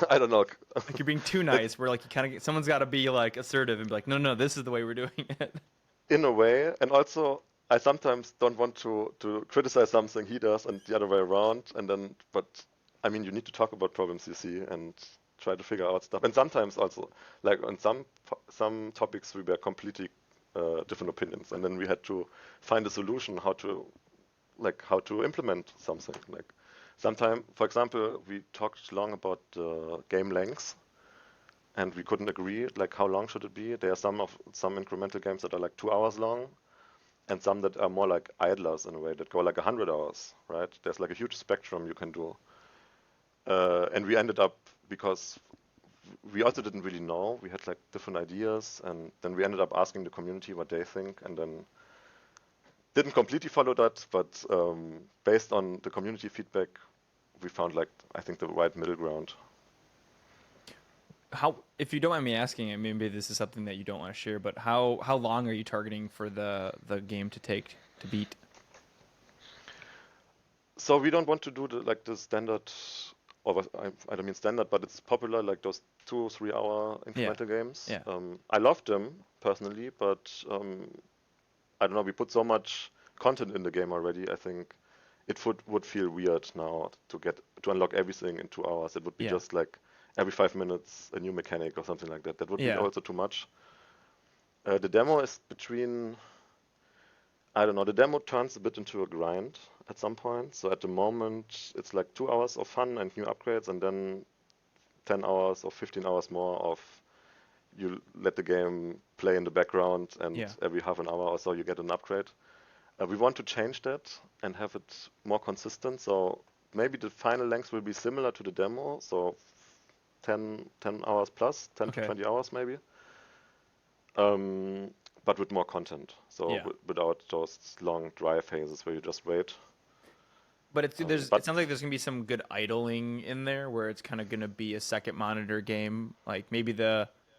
I don't know. Like you're being too It's nice, where like you kind of someone's got to be like assertive and be like, no, no, this is the way we're doing it. in a way, and also I sometimes don't want to criticize something he does and the other way around, and then but I mean you need to talk about problems you see and try to figure out stuff. And sometimes also like on some topics we were completely different opinions, and then we had to find a solution how to implement something. Like sometime, for example, we talked long about game lengths and we couldn't agree like how long should it be. There are some incremental games that are like 2 hours long, and some that are more like idlers in a way that go like 100 hours, right? There's like a huge spectrum you can do. And we ended up because we also didn't really know. We had like different ideas, and then we ended up asking the community what they think, and then didn't completely follow that, but based on the community feedback, we found like I think the right middle ground. How, if you don't mind me asking, and maybe this is something that you don't want to share, but how long are you targeting for the game to take to beat? So we don't want to do like the standard, I don't mean standard, but it's popular like those 2 or 3 hour Yeah, incremental games. yeah, I love them personally, but I don't know. We put so much content in the game already. I think it would feel weird now to unlock everything in 2 hours. It would be yeah, just like every 5 minutes a new mechanic or something like that. That would be yeah. also too much. The demo is between I don't know. The demo turns a bit into a grind at some point. So at the moment, it's like 2 hours of fun and new upgrades, and then 10 hours or 15 hours more of you let the game play in the background, and Yeah. every half an hour or so you get an upgrade. We want to change that and have it more consistent. So maybe the final length will be similar to the demo. So 10 hours plus, 10 to Okay. 20 hours maybe. Um, but with more content. So Yeah. without those long dry phases where you just wait. But it But sounds like there's gonna be some good idling in there where it's kind of gonna be a second monitor game. Like maybe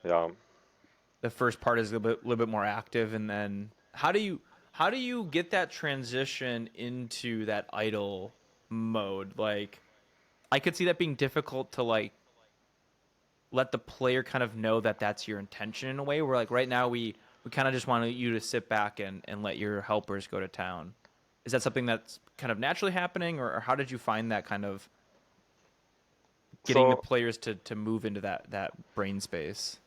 yeah, the first part is little bit more active, and then how do you get that transition into that idle mode? Like I could see that being difficult to like let the player kind of know that that's your intention in a way. Where like right now we kind of just want you to sit back and let your helpers go to town. Is that something that's kind of naturally happening, or how did you find that kind of getting the so players to move into that brain space?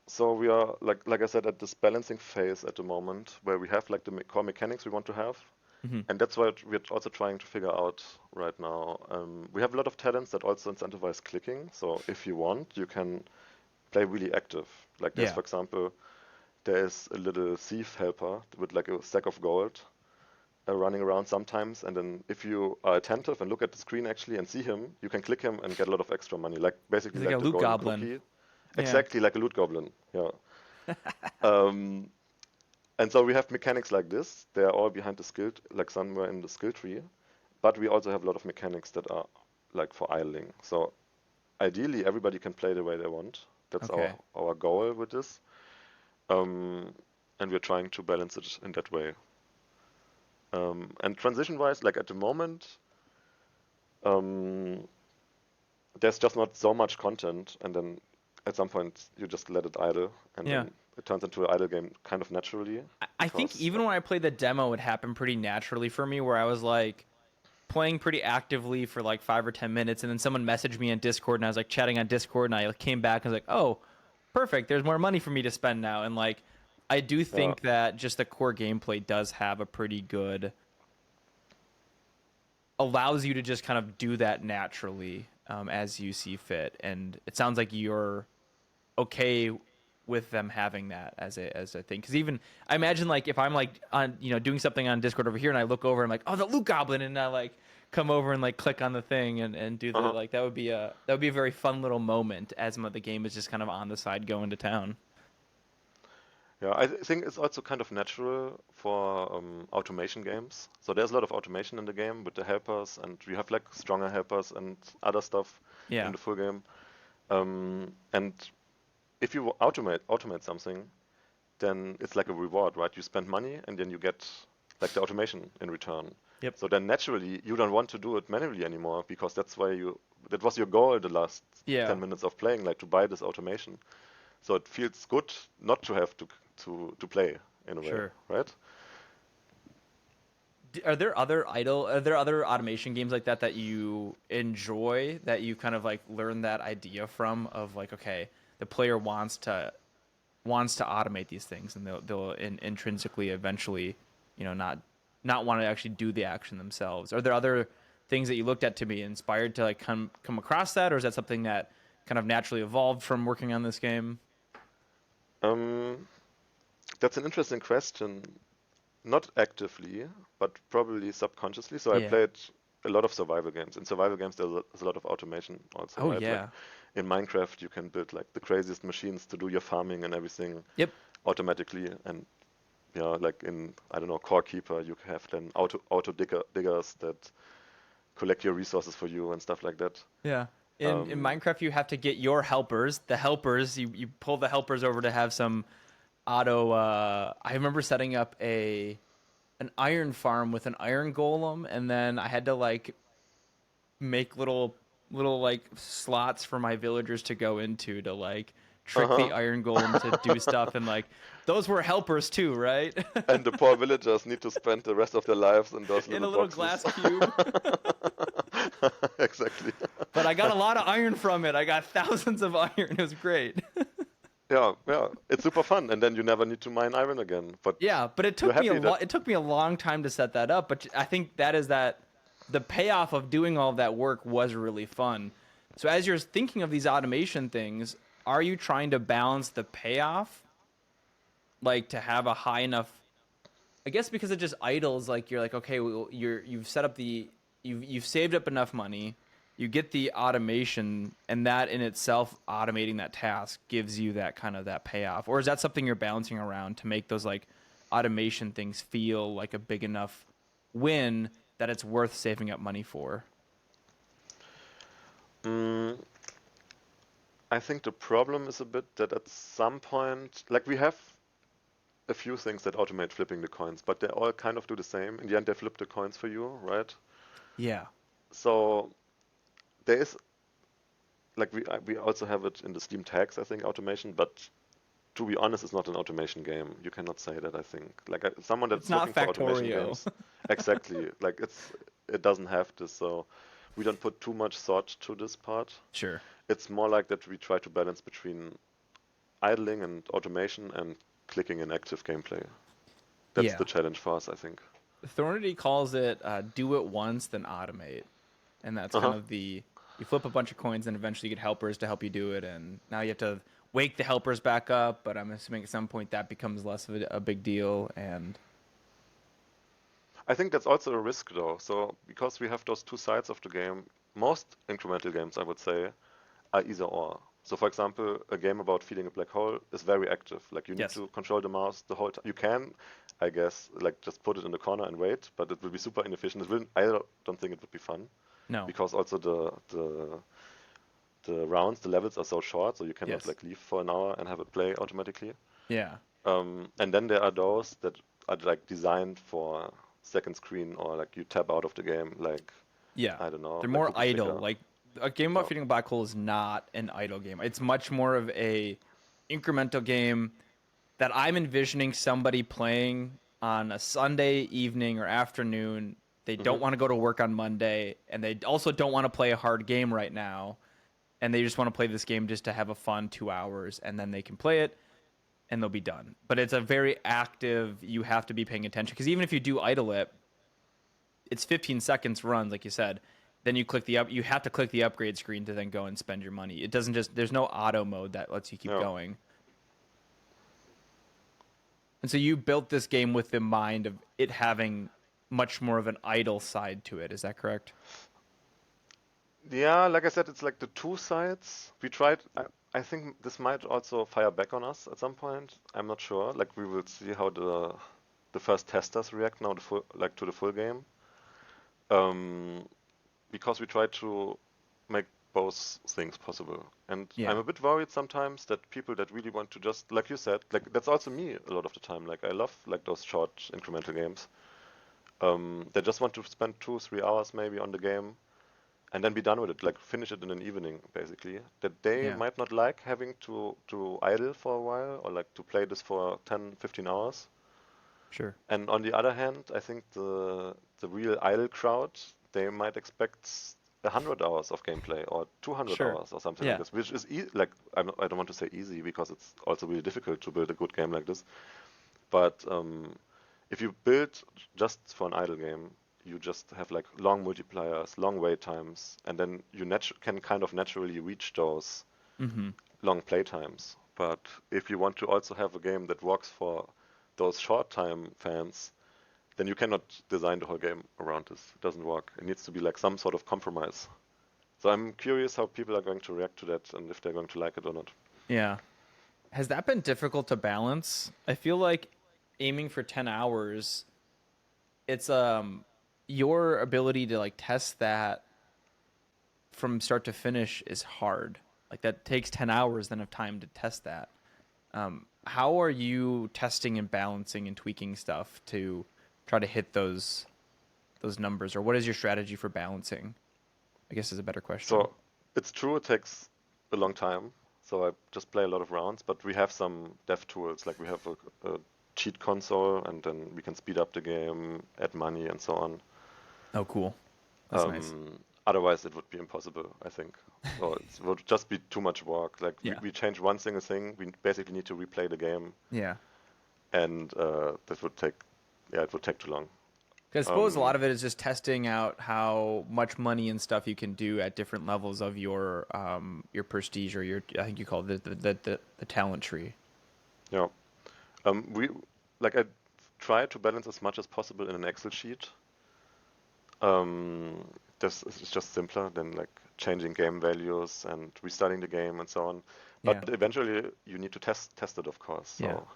so we are like I said at this balancing phase at the moment where we have like the core mechanics we want to have, Hmm. and that's what we're also trying to figure out right now. We have a lot of talents that also incentivize clicking. So if you want, you can play really active. Like there's, Yeah. for example, there is a little thief helper with like a stack of gold running around sometimes, and then if you are attentive and look at the screen actually and see him, you can click him and get a lot of extra money, like basically He's like a like the loot golden goblin. cookie, Yeah. exactly like a loot goblin. Yeah. Um, and so we have mechanics like this. They are all behind the skill, like somewhere in the skill tree. But we also have a lot of mechanics that are like for idling. So ideally, everybody can play the way they want. That's Okay. our goal with this. Um, and we're trying to balance it in that way. And transition-wise, like at the moment, um, there's just not so much content, and then at some point you just let it idle, and Yeah. then it turns into an idle game kind of naturally I think because even when I played the demo, it happened pretty naturally for me, where I was like, playing pretty actively for like 5 or 10 minutes, and then someone messaged me on Discord, and I was like chatting on Discord, and I came back and was like, oh, perfect, there's more money for me to spend now. And like, I do Yeah. think that just the core gameplay does have a pretty good, allows you to just kind of do that naturally, as you see fit. And it sounds like you're okay with them having that as a thing. Because even I imagine like if I'm like on doing something on Discord over here, and I look over and I'm like, oh, the loot goblin, and I like come over and like click on the thing and do the Uh-huh. like, that would be a very fun little moment as the game is just kind of on the side going to town. Yeah, I think it's also kind of natural for automation games. So there's a lot of automation in the game with the helpers, and we have like stronger helpers and other stuff in Yeah, the full game. And if you automate something, then it's like a reward, right? You spend money and then you get like the automation in return. yep, So then naturally you don't want to do it manually anymore because that was your goal the last yeah, 10 minutes of playing, like to buy this automation. So it feels good not to have to play in a way, sure. right? Are there other automation games like that that you enjoy, that you kind of like learn that idea from, of like, okay, the player wants to automate these things, and they'll intrinsically eventually, not want to actually do the action themselves. Are there other things that you looked at to be inspired to like come across that, or is that something that kind of naturally evolved from working on this game? Um, that's an interesting question. Not actively, but probably subconsciously. So I Yeah. played a lot of survival games. In survival games, there's a lot of automation also, Oh right? Like yeah. in Minecraft, you can build like the craziest machines to do your farming and everything Yep. automatically. And yeah, like in, I don't know, Core Keeper, you have then diggers that collect your resources for you and stuff like that. Yeah. In Um, Minecraft, you have to get your helpers. The helpers, you pull the helpers over to have some auto. I remember setting up a an iron farm with an iron golem, and then I had to like make little like slots for my villagers to go into to like trick the uh-huh. iron golem to do stuff, and like those were helpers too, right? And the poor villagers need to spend the rest of their lives in those In little a little boxes. glass cube. Exactly. But I got a lot of iron from it. I got thousands of iron. It was great. Yeah, yeah, it's super fun, and then you never need to mine iron again. But Yeah, but you're happy that, it took me a long time to set that up, but I think that the payoff of doing all of that work was really fun. So as you're thinking of these automation things, are you trying to balance the payoff, like to have a high enough, I guess because it just idles, like you're like, okay, well, you've set up you've saved up enough money, you get the automation, and that in itself, automating that task gives you that kind of that payoff. Or is that something you're balancing around to make those like automation things feel like a big enough win that it's worth saving up money for? mm, I think the problem is a bit that at some point, like we have a few things that automate flipping the coins, but they all kind of do the same. In the end, they flip the coins for you, right? Yeah. So there is like we also have it in the Steam tags, I think, automation, but to be honest, it's not an automation game. You cannot say that, I think. Like someone It's that's not looking for automation Factorio. games, exactly. Like it doesn't have this, so we don't put too much thought to this part. Sure. It's more like that we try to balance between idling and automation and clicking in active gameplay. That's Yeah. the challenge for us, I think. Thornity calls it do it once, then automate. And that's kind Uh-huh. of the, you flip a bunch of coins and eventually you get helpers to help you do it, and now you have to wake the helpers back up, but I'm assuming at some point that becomes less of a big deal. And I think that's also a risk though. So because we have those two sides of the game, most incremental games, I would say, are either or. So for example, a game about feeding a black hole is very active. Like you need yes, to control the mouse the whole time. You can, I guess, like just put it in the corner and wait, but it will be super inefficient. I don't think it would be fun no, because also the rounds, the levels are so short, so you cannot yes, like leave for an hour and have it play automatically. yeah, And then there are those that are like designed for second screen or like you tap out of the game, like yeah. I don't know, They're like more cookie idle. clicker. Like a game about Yeah. feeding a black hole is not an idle game. It's much more of a incremental game that I'm envisioning somebody playing on a Sunday evening or afternoon, They Hmm. don't want to go to work on Monday, and they also don't want to play a hard game right now, and they just want to play this game just to have a fun 2 hours, and then they can play it and they'll be done. But it's a very active. You have to be paying attention because even if you do idle it, it's 15 seconds runs, like you said. Then you click the up. You have to click the upgrade screen to then go and spend your money. It doesn't just. There's no auto mode that lets you keep Yeah. going. And so you built this game with the mind of it having much more of an idle side to it. Is that correct? Yeah, like I said, it's like the two sides. We tried. I think this might also fire back on us at some point. I'm not sure. Like we will see how the first testers react now, to the full game. Um, because we try to make both things possible. And I'm Yeah. a bit worried sometimes that people that really want to just, like you said, like that's also me a lot of the time. Like I love like those short incremental games. They just want to spend 2, 3 hours maybe on the game and then be done with it, like finish it in an evening, basically. That they Yeah. might not like having to idle for a while or like to play this for 10, 15 hours. Sure. And on the other hand, I think the real idle crowd, they might expect 100 hours of gameplay or 200 Sure. hours or something like Yeah. this, which is like I don't want to say easy because it's also really difficult to build a good game like this. But if you build just for an idle game, you just have like long multipliers, long wait times, and then you can kind of naturally reach those Mm-hmm. long play times. But if you want to also have a game that works for those short time fans, then you cannot design the whole game around this. It doesn't work. It needs to be like some sort of compromise. So I'm curious how people are going to react to that and if they're going to like it or not. Yeah. Has that been difficult to balance? I feel like aiming for 10 hours, it's your ability to like test that from start to finish is hard. Like that takes 10 hours then of time to test that. How are you testing and balancing and tweaking stuff to try to hit those numbers, or what is your strategy for balancing? I guess is a better question. So it's true it takes a long time. So I just play a lot of rounds, but we have some dev tools, like we have a cheat console and then we can speed up the game, add money and so on. Oh, cool. That's nice. Otherwise, it would be impossible, I think. Or it would just be too much work. Like Yeah. we change one single thing, we basically need to replay the game, Yeah. and that would take, yeah, it would take too long. 'Cause I suppose a lot Um, of it is just testing out how much money and stuff you can do at different levels of your prestige or your I think you call it the talent tree. yeah. We like I try to balance as much as possible in an Excel sheet. Um, this is just simpler than like changing game values and restarting the game and so on. But Yeah. eventually, you need to test it, of course. Yeah. So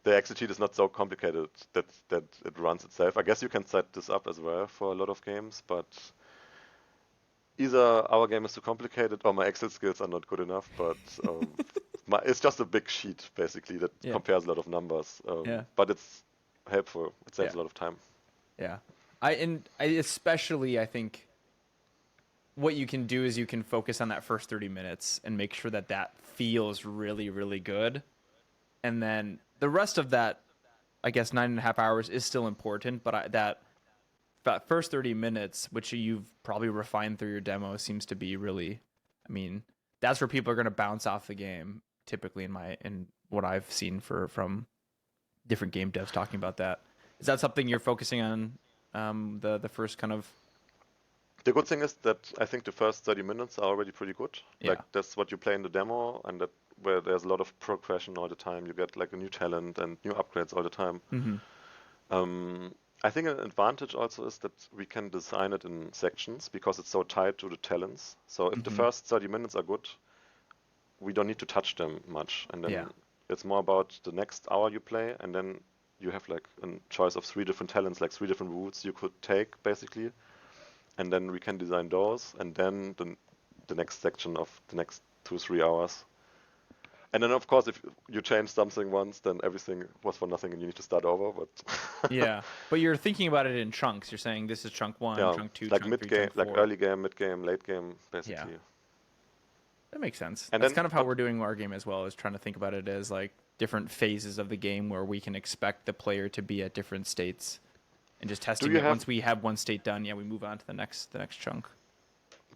the Excel sheet is not so complicated that it runs itself. I guess you can set this up as well for a lot of games, but either our game is too complicated or my Excel skills are not good enough. But it's just a big sheet basically that Yeah. compares a lot of numbers. Yeah. But it's helpful. It Yeah. saves a lot of time. Yeah. I especially I think what you can do is you can focus on that first 30 minutes and make sure that that feels really, really good. And then the rest of that, I guess 9.5 hours is still important, but that first 30 minutes, which you've probably refined through your demo, seems to be really, I mean, that's where people are going to bounce off the game typically in what I've seen from different game devs talking about that. Is that something you're focusing on the first kind of The good thing is that I think the first 30 minutes are already pretty good. Like yeah. that's what you play in the demo, and that where there's a lot of progression all the time. You get like a new talent and new upgrades all the time. Mhm. Um, I think an advantage also is that we can design it in sections because it's so tied to the talents. So if the Mhm. first 30 minutes are good, we don't need to touch them much, and Yeah. then it's more about the next hour you play, and then you have like a choice of 3 different talents, like 3 different routes you could take basically, and then we can design those, and then the next section of the next 2, 3 hours. And then of course, if you change something once, then everything was for nothing, and you need to start over. But Yeah. But you're thinking about it in chunks. You're saying this is chunk 1, yeah, chunk 2, like chunk mid 3, game, chunk like 4. early game, mid game, late game, Yeah. basically. That makes sense. And That's then kind of how we're doing our game as well, is trying to think about it as like different phases of the game where we can expect the player to be at different states. and just Do testing you it. have Once we have one state done, yeah, we move on to the next chunk.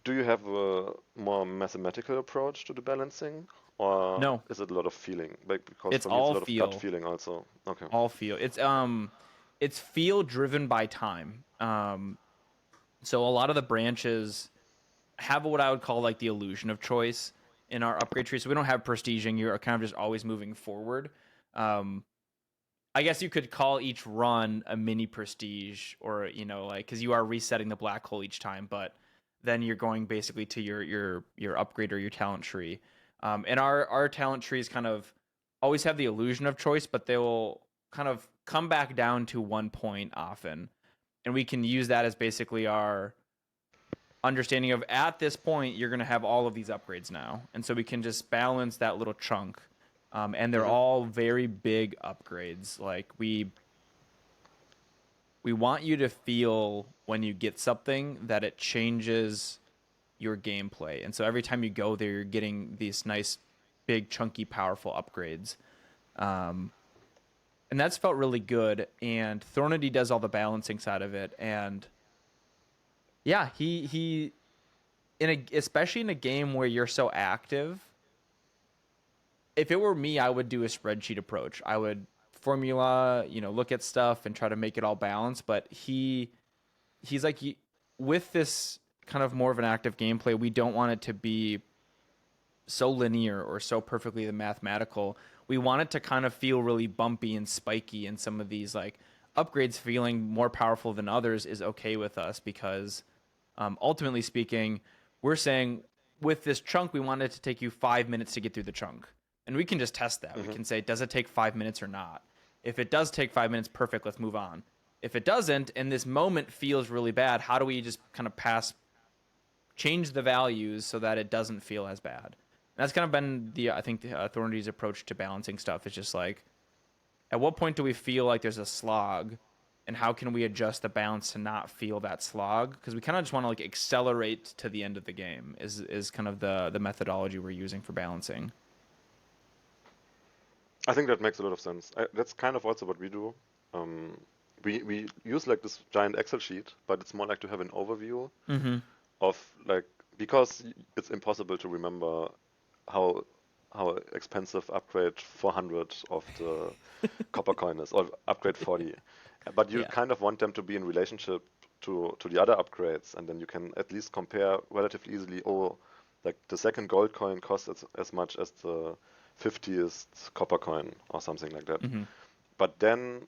do you have a more mathematical approach to the balancing, or No, is it a lot of feeling? Like, because it's for me it's a all lot of gut feel, feeling also. Okay. all feel. It's feel driven by time. So a lot of the branches have what I would call like the illusion of choice in our upgrade tree. So we don't have prestiging. You're kind of just always moving forward. Um, I guess you could call each run a mini prestige, or like because you are resetting the black hole each time, but then you're going basically to your upgrade or your talent tree. And our talent trees kind of always have the illusion of choice, but they will kind of come back down to 1 point often, and we can use that as basically our understanding of at this point you're going to have all of these upgrades now, and so we can just balance that little chunk. And they're Hmm. all very big upgrades. Like we want you to feel when you get something that it changes your gameplay, and so every time you go there you're getting these nice big chunky powerful upgrades. um, and that's felt really good, and Thornity does all the balancing side of it. And yeah, he especially in a game where you're so active. If it were me, I would do a spreadsheet approach. I would formula, look at stuff and try to make it all balanced. But he's like, with this kind of more of an active gameplay, we don't want it to be so linear or so perfectly the mathematical. We want it to kind of feel really bumpy and spiky, and some of these like upgrades feeling more powerful than others is okay with us, because ultimately speaking, we're saying with this chunk, we want it to take you 5 minutes to get through the chunk. And we can just test that. We Hmm. can say, does it take 5 minutes or not? If it does take 5 minutes, perfect, let's move on. If it doesn't, and this moment feels really bad, how do we just kind of change the values so that it doesn't feel as bad? And that's kind of been I think, the Authority's approach to balancing stuff is just like, at what point do we feel like there's a slog, and how can we adjust the balance to not feel that slog? Because we kind of just want to like accelerate to the end of the game is kind of the methodology we're using for balancing. I think that makes a lot of sense. That's kind of also what we do. Um, we use like this giant Excel sheet, but it's more like to have an overview Mm-hmm. of like, because it's impossible to remember how how expensive upgrade 400 of the copper coin is, or upgrade 40. But you Yeah. kind of want them to be in relationship to the other upgrades, and then you can at least compare relatively easily. Oh, like the second gold coin costs as much as the 50th copper coin, or something like that. Mm-hmm. But then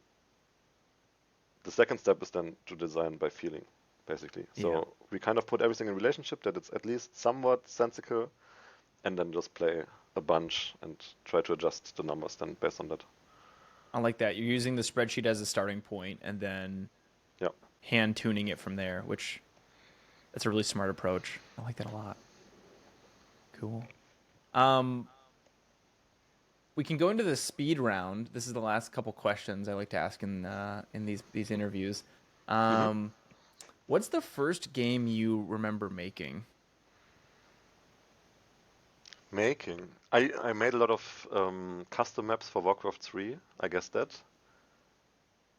the second step is then to design by feeling, basically. Yeah. So we kind of put everything in relationship that it's at least somewhat sensical, and then just play a bunch and try to adjust the numbers then based on that. I like that. You're using the spreadsheet as a starting point and then Yeah. hand tuning it from there, which that's a really smart approach. I like that a lot. Cool. Um, we can go into the speed round. This is the last couple questions I like to ask in these interviews. Hmm. Um, what's the first game you remember making? Making. I made a lot of custom maps for Warcraft 3, I guess that.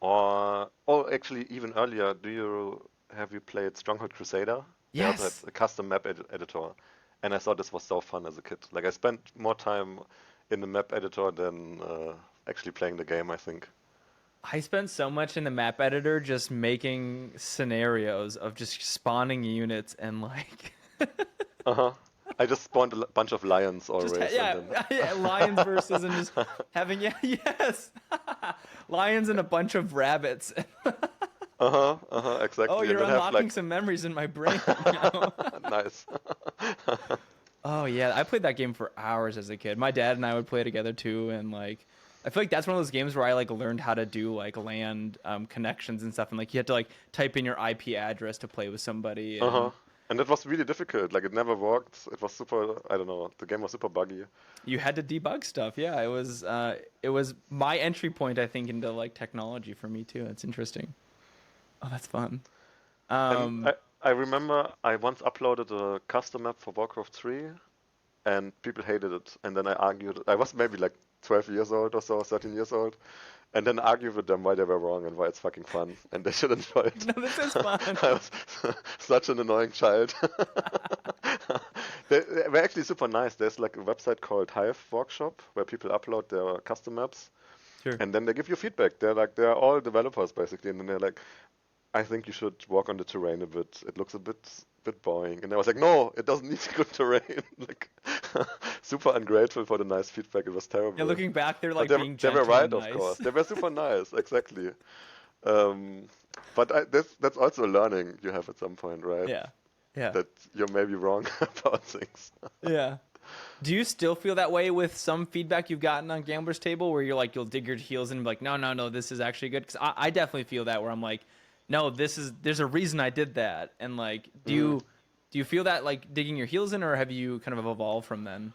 Or oh, actually even earlier, do you have you played Stronghold Crusader? They also had Yes, a custom map editor, and I thought this was so fun as a kid. Like I spent more time in the map editor than actually playing the game, I think. I spent so much in the map editor just making scenarios of just spawning units and like Uh-huh. I just spawned a bunch of lions always, and yeah, then yeah, lions versus, and just having, yeah, yes, lions and a bunch of rabbits. Oh, exactly, and you're then have unlocking like some memories in my brain now. nice. Oh yeah, I played that game for hours as a kid. My dad and I would play together too, and like I feel like that's one of those games where I like learned how to do like land connections and stuff, and like you had to like type in your IP address to play with somebody, Uh-huh. and And it was really difficult. Like it never worked. It was super, I don't know, the game was super buggy. you had to debug stuff. Yeah, it was my entry point, I think, into like technology for me too. It's interesting. Oh, that's fun. And Um, I remember I once uploaded a custom map for Warcraft 3, and people hated it. And then I argued. I was maybe like 12 years old or so, 13 years old, and then argue with them why they were wrong and why it's fucking fun and they should enjoy it. No, this is fun. I was such an annoying child. They were actually super nice. There's like a website called Hive Workshop where people upload their custom maps Sure. and then they give you feedback. They're all developers basically, and then they're like, I think you should walk on the terrain a bit. It looks a bit boring. And I was like, no, it doesn't need good terrain. Like, super ungrateful for the nice feedback. It was terrible. Yeah, looking back, they're like But being they were gentle right, and of nice. course. They were super nice, exactly. But that's also a learning you have at some point, right? Yeah. Yeah. That you're maybe wrong about things. Yeah. Do you still feel that way with some feedback you've gotten on Gambler's Table where you're like, you'll dig your heels in and be like, no, this is actually good? Because I definitely feel that where I'm like, no, there's a reason I did that. And like, do you feel that like digging your heels in, or have you kind of evolved from then?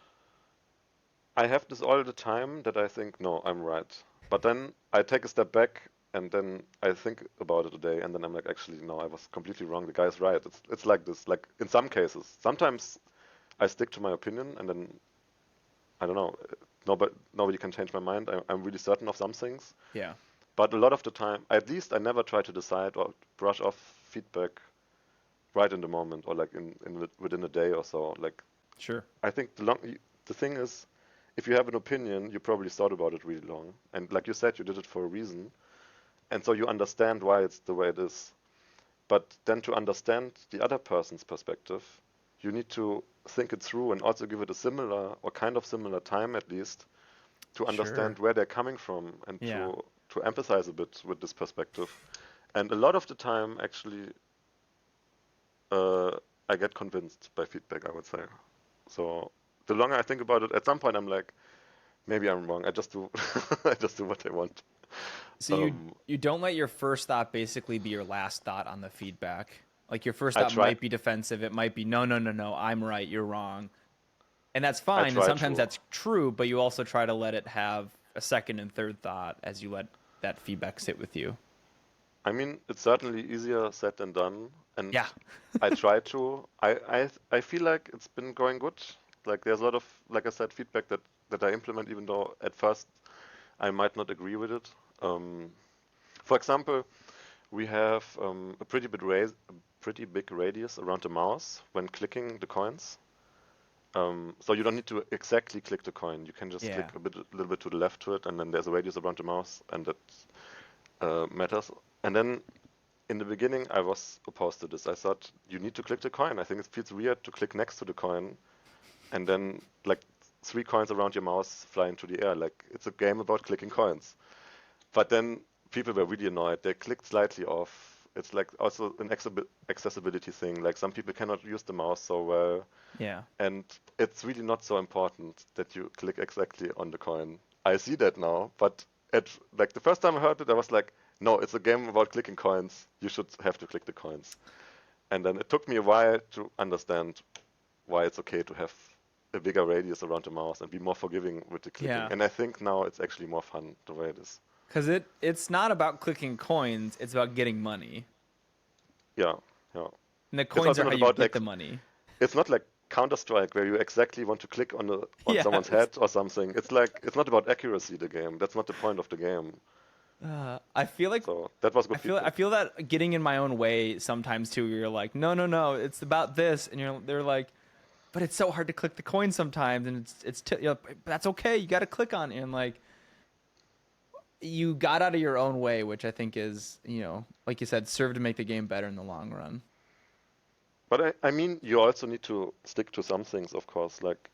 I have this all the time that I think, no, I'm right. But then I take a step back and then I think about it a day and then I'm like, actually, no, I was completely wrong. The guy's right. It's like this. Like in some cases, sometimes I stick to my opinion and then I don't know. Nobody can change my mind. I'm really certain of some things. Yeah. But a lot of the time, at least I never try to decide or brush off feedback right in the moment or like within a day or so. Like Sure. I think the thing is, if you have an opinion, you probably thought about it really long. And like you said, you did it for a reason. And so you understand why it's the way it is. But then to understand the other person's perspective, you need to think it through and also give it a similar or kind of similar time at least to Sure. understand where they're coming from and Yeah. to empathize a bit with this perspective. And a lot of the time, actually, uh, I get convinced by feedback, I would say. So the longer I think about it, at some point I'm like, maybe I'm wrong. I just do, I just do what I want. So you Um, you don't let your first thought basically be your last thought on the feedback. Like your first I thought try, might be defensive. It might be no, I'm right, you're wrong. And that's I fine. And try sometimes to. that's true, but you also try to let it have a second and third thought as you let that feedback sit with you. I mean, it's certainly easier said than done, and Yeah. I try to. I feel like it's been going good. Like there's a lot of, like I said, feedback that I implement, even though at first I might not agree with it. Um, for example, we have a pretty big radius around the mouse when clicking the coins. So you don't need to exactly click the coin. You can just Yeah. click a little bit to the left to it, and then there's a radius around the mouse, and that matters. And then in the beginning, I was opposed to this. I thought you need to click the coin. I think it feels weird to click next to the coin and then like three coins around your mouse fly into the air. Like it's a game about clicking coins. But then people were really annoyed. They clicked slightly off. It's like also an accessibility thing. Like some people cannot use the mouse so well, Yeah. and it's really not so important that you click exactly on the coin. I see that now, but at like the first time I heard it, I was like, no, it's a game about clicking coins. You should have to click the coins. And then it took me a while to understand why it's okay to have a bigger radius around the mouse and be more forgiving with the clicking. Yeah. And I think now it's actually more fun the way it is. Cuz it's not about clicking coins, it's about getting money. Yeah, yeah. And the It's coins also are how not you about get the money. it's not like Counter-Strike where you exactly want to click on Yeah. someone's head or something. It's like it's not about accuracy, the game. That's not the point of the game. I feel like So that was good I feedback. feel that getting in my own way sometimes too. You're like, no, it's about this, and they're like, but it's so hard to click the coin sometimes, and but that's okay. You got to click on it, and like you got out of your own way, which I think is like you said, serve to make the game better in the long run. But I mean, you also need to stick to some things, of course. Like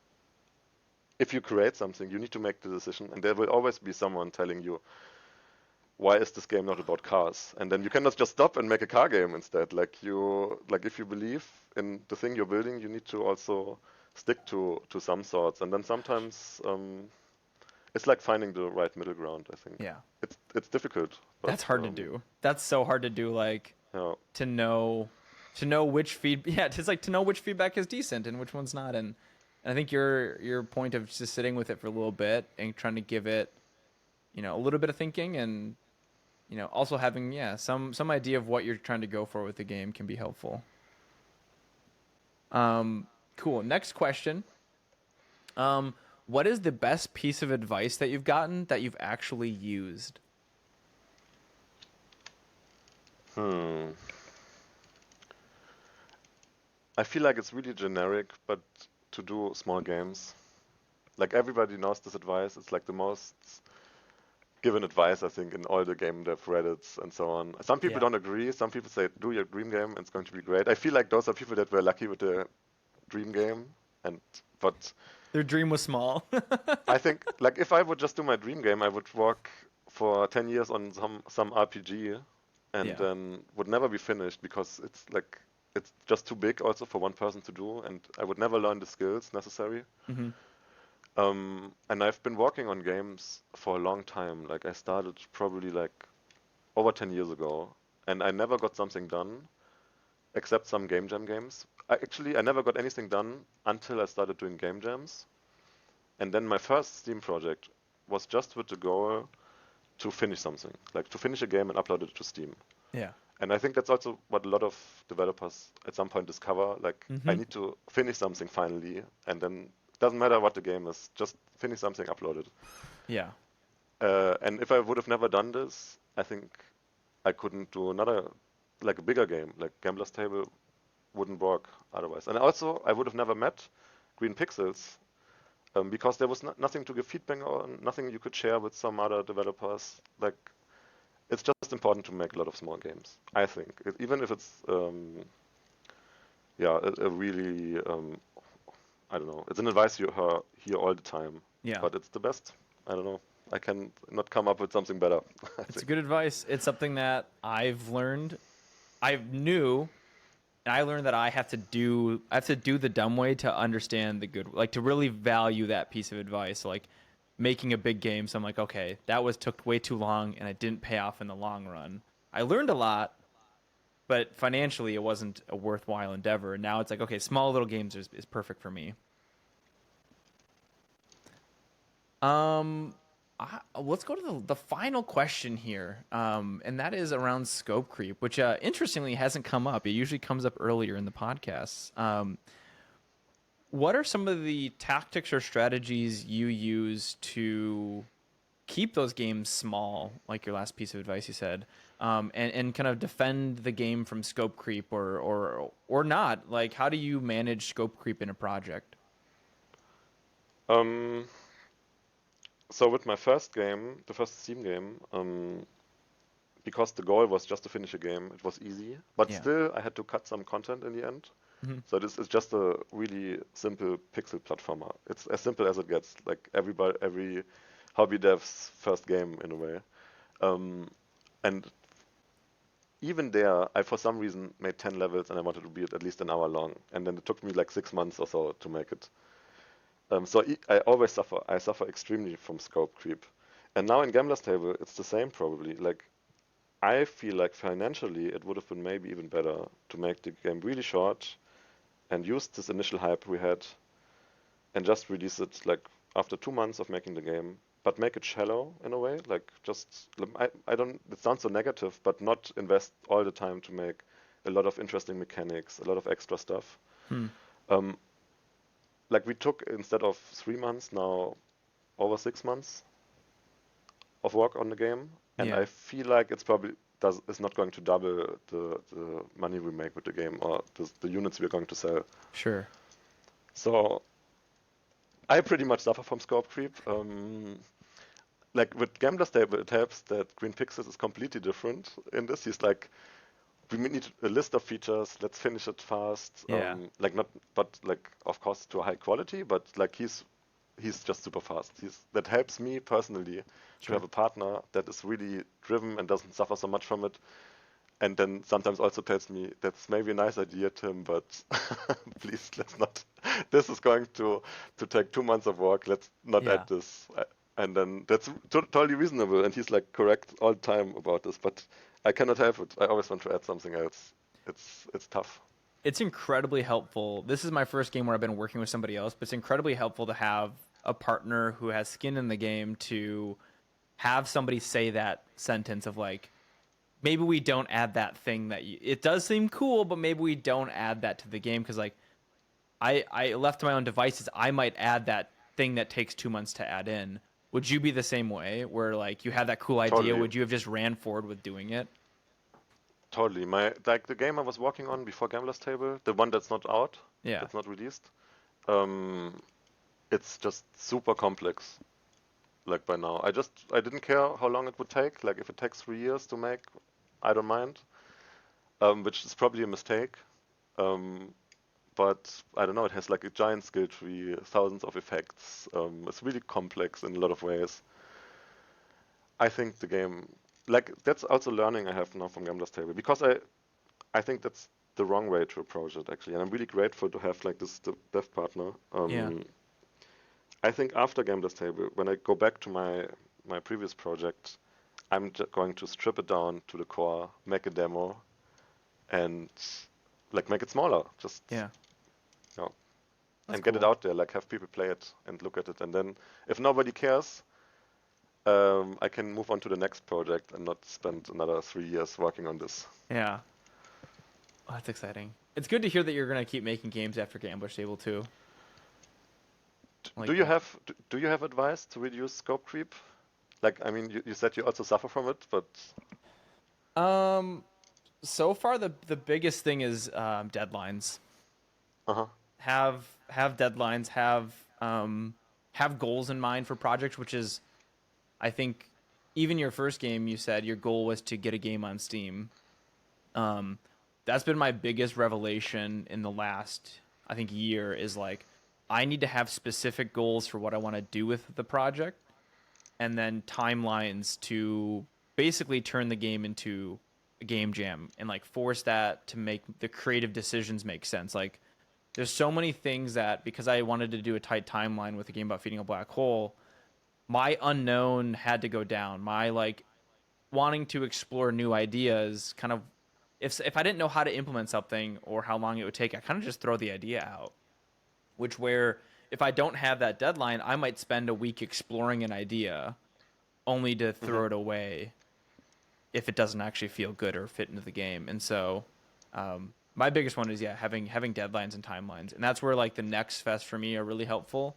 if you create something, you need to make the decision, and there will always be someone telling you, why is this game not about cars? And then you cannot just stop and make a car game instead. Like if you believe in the thing you're building, you need to also stick to some sorts. And then sometimes it's like finding the right middle ground, I think. Yeah, It's difficult, but that's hard to do. That's so hard to do. Like yeah. to know which yeah, it's like to know which feedback is decent and which one's not. And I think your point of just sitting with it for a little bit and trying to give it a little bit of thinking and also having some idea of what you're trying to go for with the game can be helpful. Cool. Next question. What is the best piece of advice that you've gotten that you've actually used? Hmm. I feel like it's really generic, but to do small games, like everybody knows this advice. It's like the most given advice, I think, in all the game dev Reddits and so on. Some people Yeah. don't agree. Some people say, do your dream game, it's going to be great. I feel like those are people that were lucky with their dream game. And but Their dream was small. I think like if I would just do my dream game, I would work for 10 years on some RPG and Yeah. then would never be finished because it's like it's just too big also for one person to do, and I would never learn the skills necessary. Hmm. And I've been working on games for a long time. Like I started probably like over 10 years ago, and I never got something done except some game jam games. I never got anything done until I started doing game jams. And then my first Steam project was just with the goal to finish something, like to finish a game and upload it to Steam. Yeah. And I think that's also what a lot of developers at some point discover, like I Hmm. need to finish something finally, and then it doesn't matter what the game is, just finish something, upload it. Yeah. And if I would have never done this, I think I couldn't do another, like a bigger game, like Gambler's Table wouldn't work otherwise. And also, I would have never met Green Pixels because there was nothing to give feedback on, nothing you could share with some other developers. Like, it's just important to make a lot of small games, I think. Even if it's, yeah, a really, I don't know, it's an advice you hear all the time, Yeah. but it's the best. I don't know. I can not come up with something better, I It's think. good advice. It's something that I've learned. I knew, and I learned that I have to do the dumb way to understand the good, like to really value that piece of advice. Like making a big game, so I'm like, okay, that was took way too long, and it didn't pay off in the long run. I learned a lot, but financially, it wasn't a worthwhile endeavor. And now it's like, okay, small little games is perfect for me. Um, let's go to the final question here, and that is around scope creep, which interestingly hasn't come up. It usually comes up earlier in the podcasts. What are some of the tactics or strategies you use to keep those games small, like your last piece of advice you said, and kind of defend the game from scope creep or not? Like, how do you manage scope creep in a project? Um, so with my first game, the first Steam game, because the goal was just to finish a game, it was easy. But Yeah. still, I had to cut some content in the end. Hmm. So this is just a really simple pixel platformer. It's as simple as it gets. Like every hobby dev's first game in a way. Um, and even there, I for some reason made 10 levels and I wanted to be at least an hour long. And then it took me like 6 months or so to make it. I always suffer. I suffer extremely from scope creep. And now in Gambler's Table, it's the same probably. Like I feel like financially it would have been maybe even better to make the game really short and use this initial hype we had and just release it like after 2 months of making the game, but make it shallow in a way. Like just I don't. It sounds so negative, but not invest all the time to make a lot of interesting mechanics, a lot of extra stuff. Hmm. Um, like we took instead of 3 months now over 6 months of work on the game, and I Yeah. feel like it's probably does is not going to double the money we make with the game or the units we're going to sell. Sure. So I pretty much suffer from scope creep. Like with Gambler's Table, it helps that Green Pixels is completely different in this. He's like, we need a list of features. Let's finish it fast. Yeah. Like not, but like of course to a high quality. But like he's just super fast. That helps me personally to have Sure. a partner that is really driven and doesn't suffer so much from it. And then sometimes also tells me that's maybe a nice idea, Tim, but please let's not. This is going to take 2 months of work. Let's not add Yeah. this. And then that's totally reasonable. And he's like correct all the time about this, but I cannot help it. I always want to add something else. It's tough. It's incredibly helpful. This is my first game where I've been working with somebody else, but it's incredibly helpful to have a partner who has skin in the game to have somebody say that sentence of like, maybe we don't add that thing that it does seem cool, but maybe we don't add that to the game because like I left to my own devices, I might add that thing that takes 2 months to add in. Would you be the same way where like you had that cool idea? Totally, Would you have just ran forward with doing it? totally. My like the game I was working on before Gambler's Table, the one that's not out, Yeah. that's not released. Um, it's just super complex. Like by now, I didn't care how long it would take. Like if it takes 3 years to make, I don't mind. Which is probably a mistake. Um, but I don't know. It has like a giant skill tree, thousands of effects. It's really complex in a lot of ways. I think the game, like that's also learning I have now from Gambler's Table because I think that's the wrong way to approach it actually, and I'm really grateful to have like this dev partner. Yeah. I think after Gambler's Table, when I go back to my previous project, I'm going to strip it down to the core, make a demo, and like make it smaller, just Yeah. you know, That's and get it cool. out there, like have people play it and look at it, and then if nobody cares, I can move on to the next project and not spend another 3 years working on this. Yeah. Oh, that's exciting. It's good to hear that you're gonna keep making games after Gambler's Table too. I Do like you that. have do you have advice to reduce scope creep? Like, I mean, you said you also suffer from it, but Um, so far the biggest thing is deadlines. uh-huh. Have deadlines. Have goals in mind for projects, which is I think even your first game you said your goal was to get a game on Steam. Um, that's been my biggest revelation in the last I think year is like I need to have specific goals for what I want to do with the project and then timelines to basically turn the game into a game jam and like force that to make the creative decisions make sense. Like there's so many things that because I wanted to do a tight timeline with a game about feeding a black hole, my unknown had to go down. My like wanting to explore new ideas kind of if I didn't know how to implement something or how long it would take, I kind of just throw the idea out. Which where if I don't have that deadline, I might spend a week exploring an idea only to Hmm. throw it away if it doesn't actually feel good or fit into the game. And so, my biggest one is having deadlines and timelines, and that's where like the next fest for me are really helpful.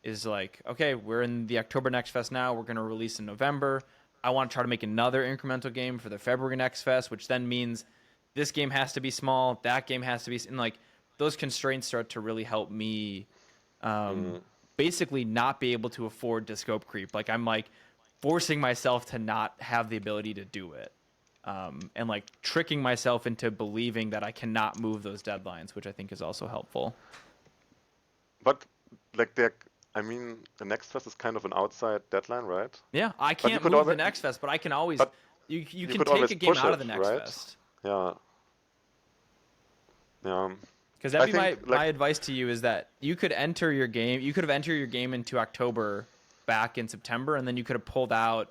Is like okay, we're in the October next fest now. We're gonna release in November. I want to try to make another incremental game for the February next fest, which then means this game has to be small, that game has to be, and like those constraints start to really help me um, Mm. basically not be able to afford to scope creep. Like I'm like forcing myself to not have the ability to do it. And like tricking myself into believing that I cannot move those deadlines, which I think is also helpful. But like I mean, the next fest is kind of an outside deadline, right? Yeah, I But you can't could move the always, next fest, but I can always but you you can could take always a game push out of it, the next right? fest. Yeah, yeah. Because that'd I be think my like, advice to you is that you could enter your game. You could have entered your game into October back in September, and then you could have pulled out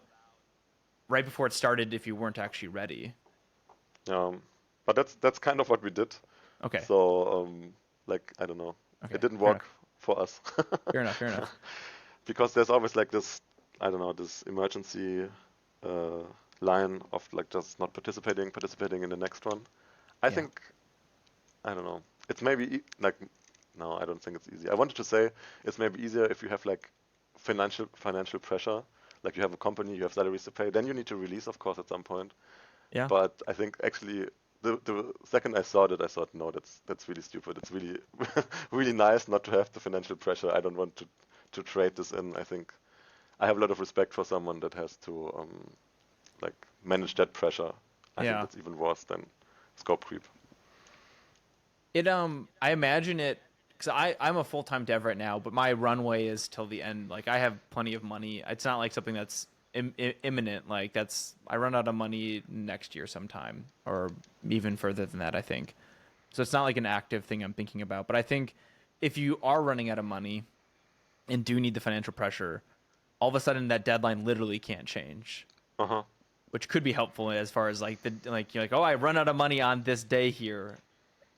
right before it started if you weren't actually ready. but that's kind of what we did. Okay. So, like, I don't know, it Okay. didn't Fair enough. work for us Fair enough. Fair enough. because there's always like this, I don't know, this emergency uh, line of like just not participating in the next one. I Yeah. think I don't know. It's maybe like no, I don't think it's easy. I wanted to say it's maybe easier if you have like financial pressure, like you have a company, you have salaries to pay, then you need to release, of course, at some point. Yeah. But I think actually the second I saw it, I thought, no, that's really stupid. It's really really nice not to have the financial pressure. I don't want to trade this in. I think I have a lot of respect for someone that has to like manage that pressure. I think Yeah. that's even worse than scope creep. I imagine it because I'm a full time dev right now, but my runway is till the end. Like I have plenty of money. It's not like something that's imminent. Like that's I run out of money next year sometime, or even further than that. I think so. It's not like an active thing I'm thinking about. But I think if you are running out of money and do need the financial pressure, all of a sudden that deadline literally can't change, Uh-huh. which could be helpful as far as like the like you're like oh I run out of money on this day here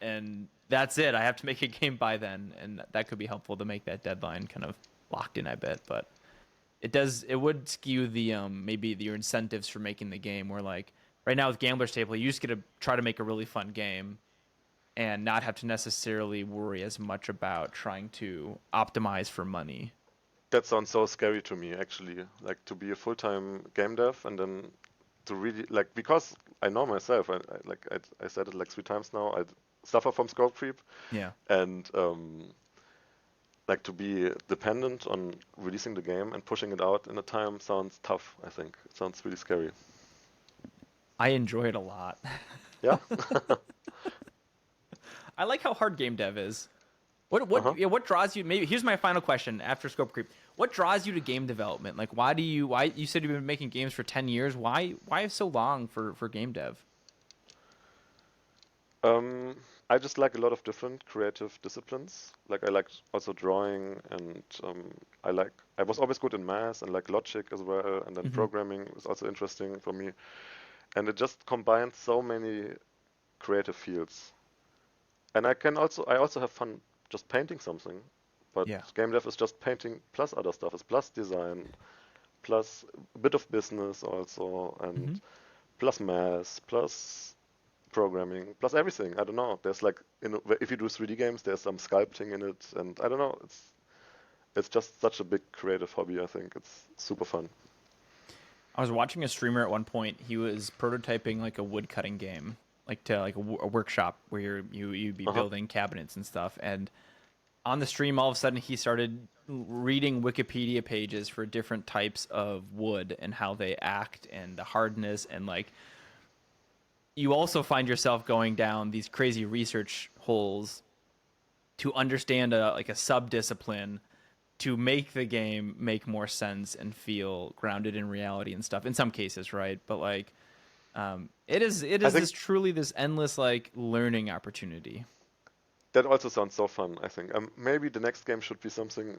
and that's it. I have to make a game by then, and that could be helpful to make that deadline kind of locked in. I bet, but it would skew the maybe your incentives for making the game. Where like right now with Gambler's Table, you just get to try to make a really fun game and not have to necessarily worry as much about trying to optimize for money. that sounds so scary to me, actually. Like to be a full-time game dev and then to really like because I know myself. I said it like 3 times now. I suffer from scope creep, Yeah. and like to be dependent on releasing the game and pushing it out in a time sounds tough. I think it sounds really scary. I enjoy it a lot. Yeah. I like how hard game dev is. What Uh-huh. what yeah, what draws you? Maybe here's my final question after scope creep. What draws you to game development? Like, why you said you've been making games for 10 years? Why so long for game dev? Um, I just like a lot of different creative disciplines. Like I like also drawing and I was always good in math and like logic as well, and then Hmm. programming is also interesting for me. And it just combines so many creative fields. And I also have fun just painting something. But Yeah. game dev is just painting plus other stuff. It's plus design, plus a bit of business also, and Hmm. plus math, plus programming, plus everything. I don't know. There's like if you do 3D games, there's some sculpting in it, and I don't know. It's just such a big creative hobby. I think it's super fun. I was watching a streamer at one point. He was prototyping like a wood cutting game, like to like a workshop where you'd be Uh-huh. building cabinets and stuff. And on the stream, all of a sudden, he started reading Wikipedia pages for different types of wood and how they act and the hardness. And like, you also find yourself going down these crazy research holes to understand a sub discipline to make the game make more sense and feel grounded in reality and stuff. In some cases, right? But like, it I is think this truly this endless like learning opportunity. that also sounds so fun. I think maybe the next game should be something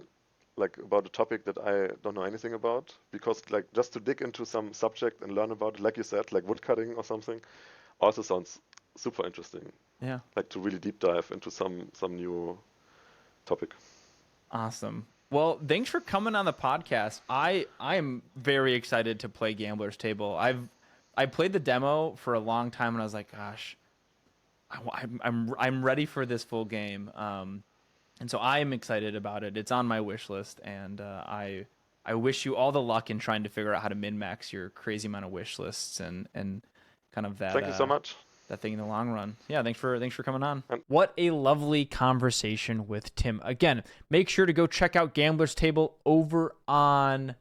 like about a topic that I don't know anything about, because like just to dig into some subject and learn about it, like you said, like woodcutting or something, also sounds super interesting. Yeah. Like to really deep dive into some new topic. Awesome. Well, thanks for coming on the podcast. I am very excited to play Gambler's Table. I played the demo for a long time and I was like, gosh, I'm ready for this full game. And so I am excited about it. It's on my wish list, and I wish you all the luck in trying to figure out how to min max your crazy amount of wish lists and kind of Thank you so much. that thing in the long run. Yeah, thanks for coming on. And What a lovely conversation with Tim. Again, make sure to go check out Gambler's Table over on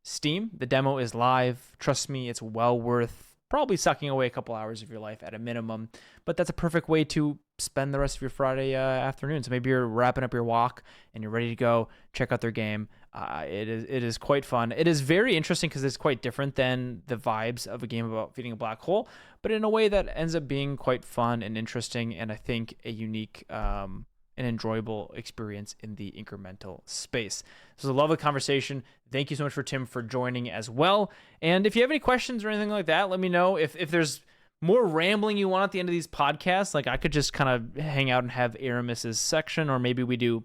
Steam. The demo is live. Trust me, it's well worth probably sucking away a couple hours of your life at a minimum. But that's a perfect way to spend the rest of your Friday afternoon. So maybe you're wrapping up your walk and you're ready to go. Check out their game. It is quite fun. It is very interesting because it's quite different than the vibes of a game about feeding a black hole, but in a way that ends up being quite fun and interesting, and I think a unique and enjoyable experience in the incremental space. This was a lovely conversation. Thank you so much for Tim for joining as well. And if you have any questions or anything like that, let me know. If there's more rambling you want at the end of these podcasts, like I could just kind of hang out and have Aramis's section, or maybe we do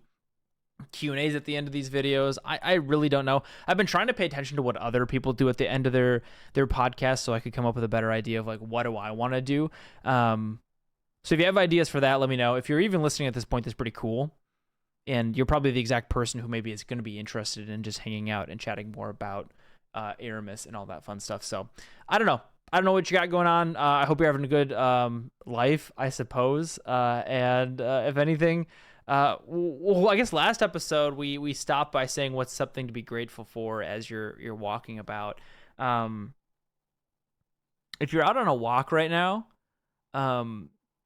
Q&As at the end of these videos. I really don't know. I've been trying to pay attention to what other people do at the end of their podcasts so I could come up with a better idea of like what do I want to do. So if you have ideas for that, let me know. If you're even listening at this point, that's pretty cool. And you're probably the exact person who maybe is going to be interested in just hanging out and chatting more about Aramis and all that fun stuff. So I don't know. I don't know what you got going on. I hope you're having a good life, I suppose. And if anything, well, I guess last episode we stopped by saying what's something to be grateful for as you're walking about. If you're out on a walk right now,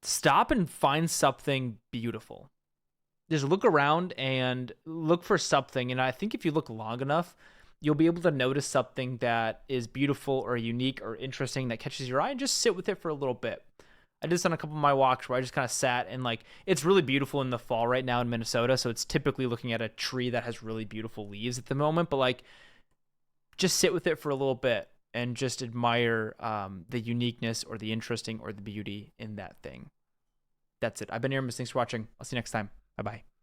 stop and find something beautiful. Just look around and look for something. And I think if you look long enough, you'll be able to notice something that is beautiful or unique or interesting that catches your eye, and just sit with it for a little bit. I did this on a couple of my walks where I just kind of sat and like, it's really beautiful in the fall right now in Minnesota. So it's typically looking at a tree that has really beautiful leaves at the moment, but like just sit with it for a little bit and just admire the uniqueness or the interesting or the beauty in that thing. That's it. I've been Aramis. Thanks for watching. I'll see you next time. Bye bye.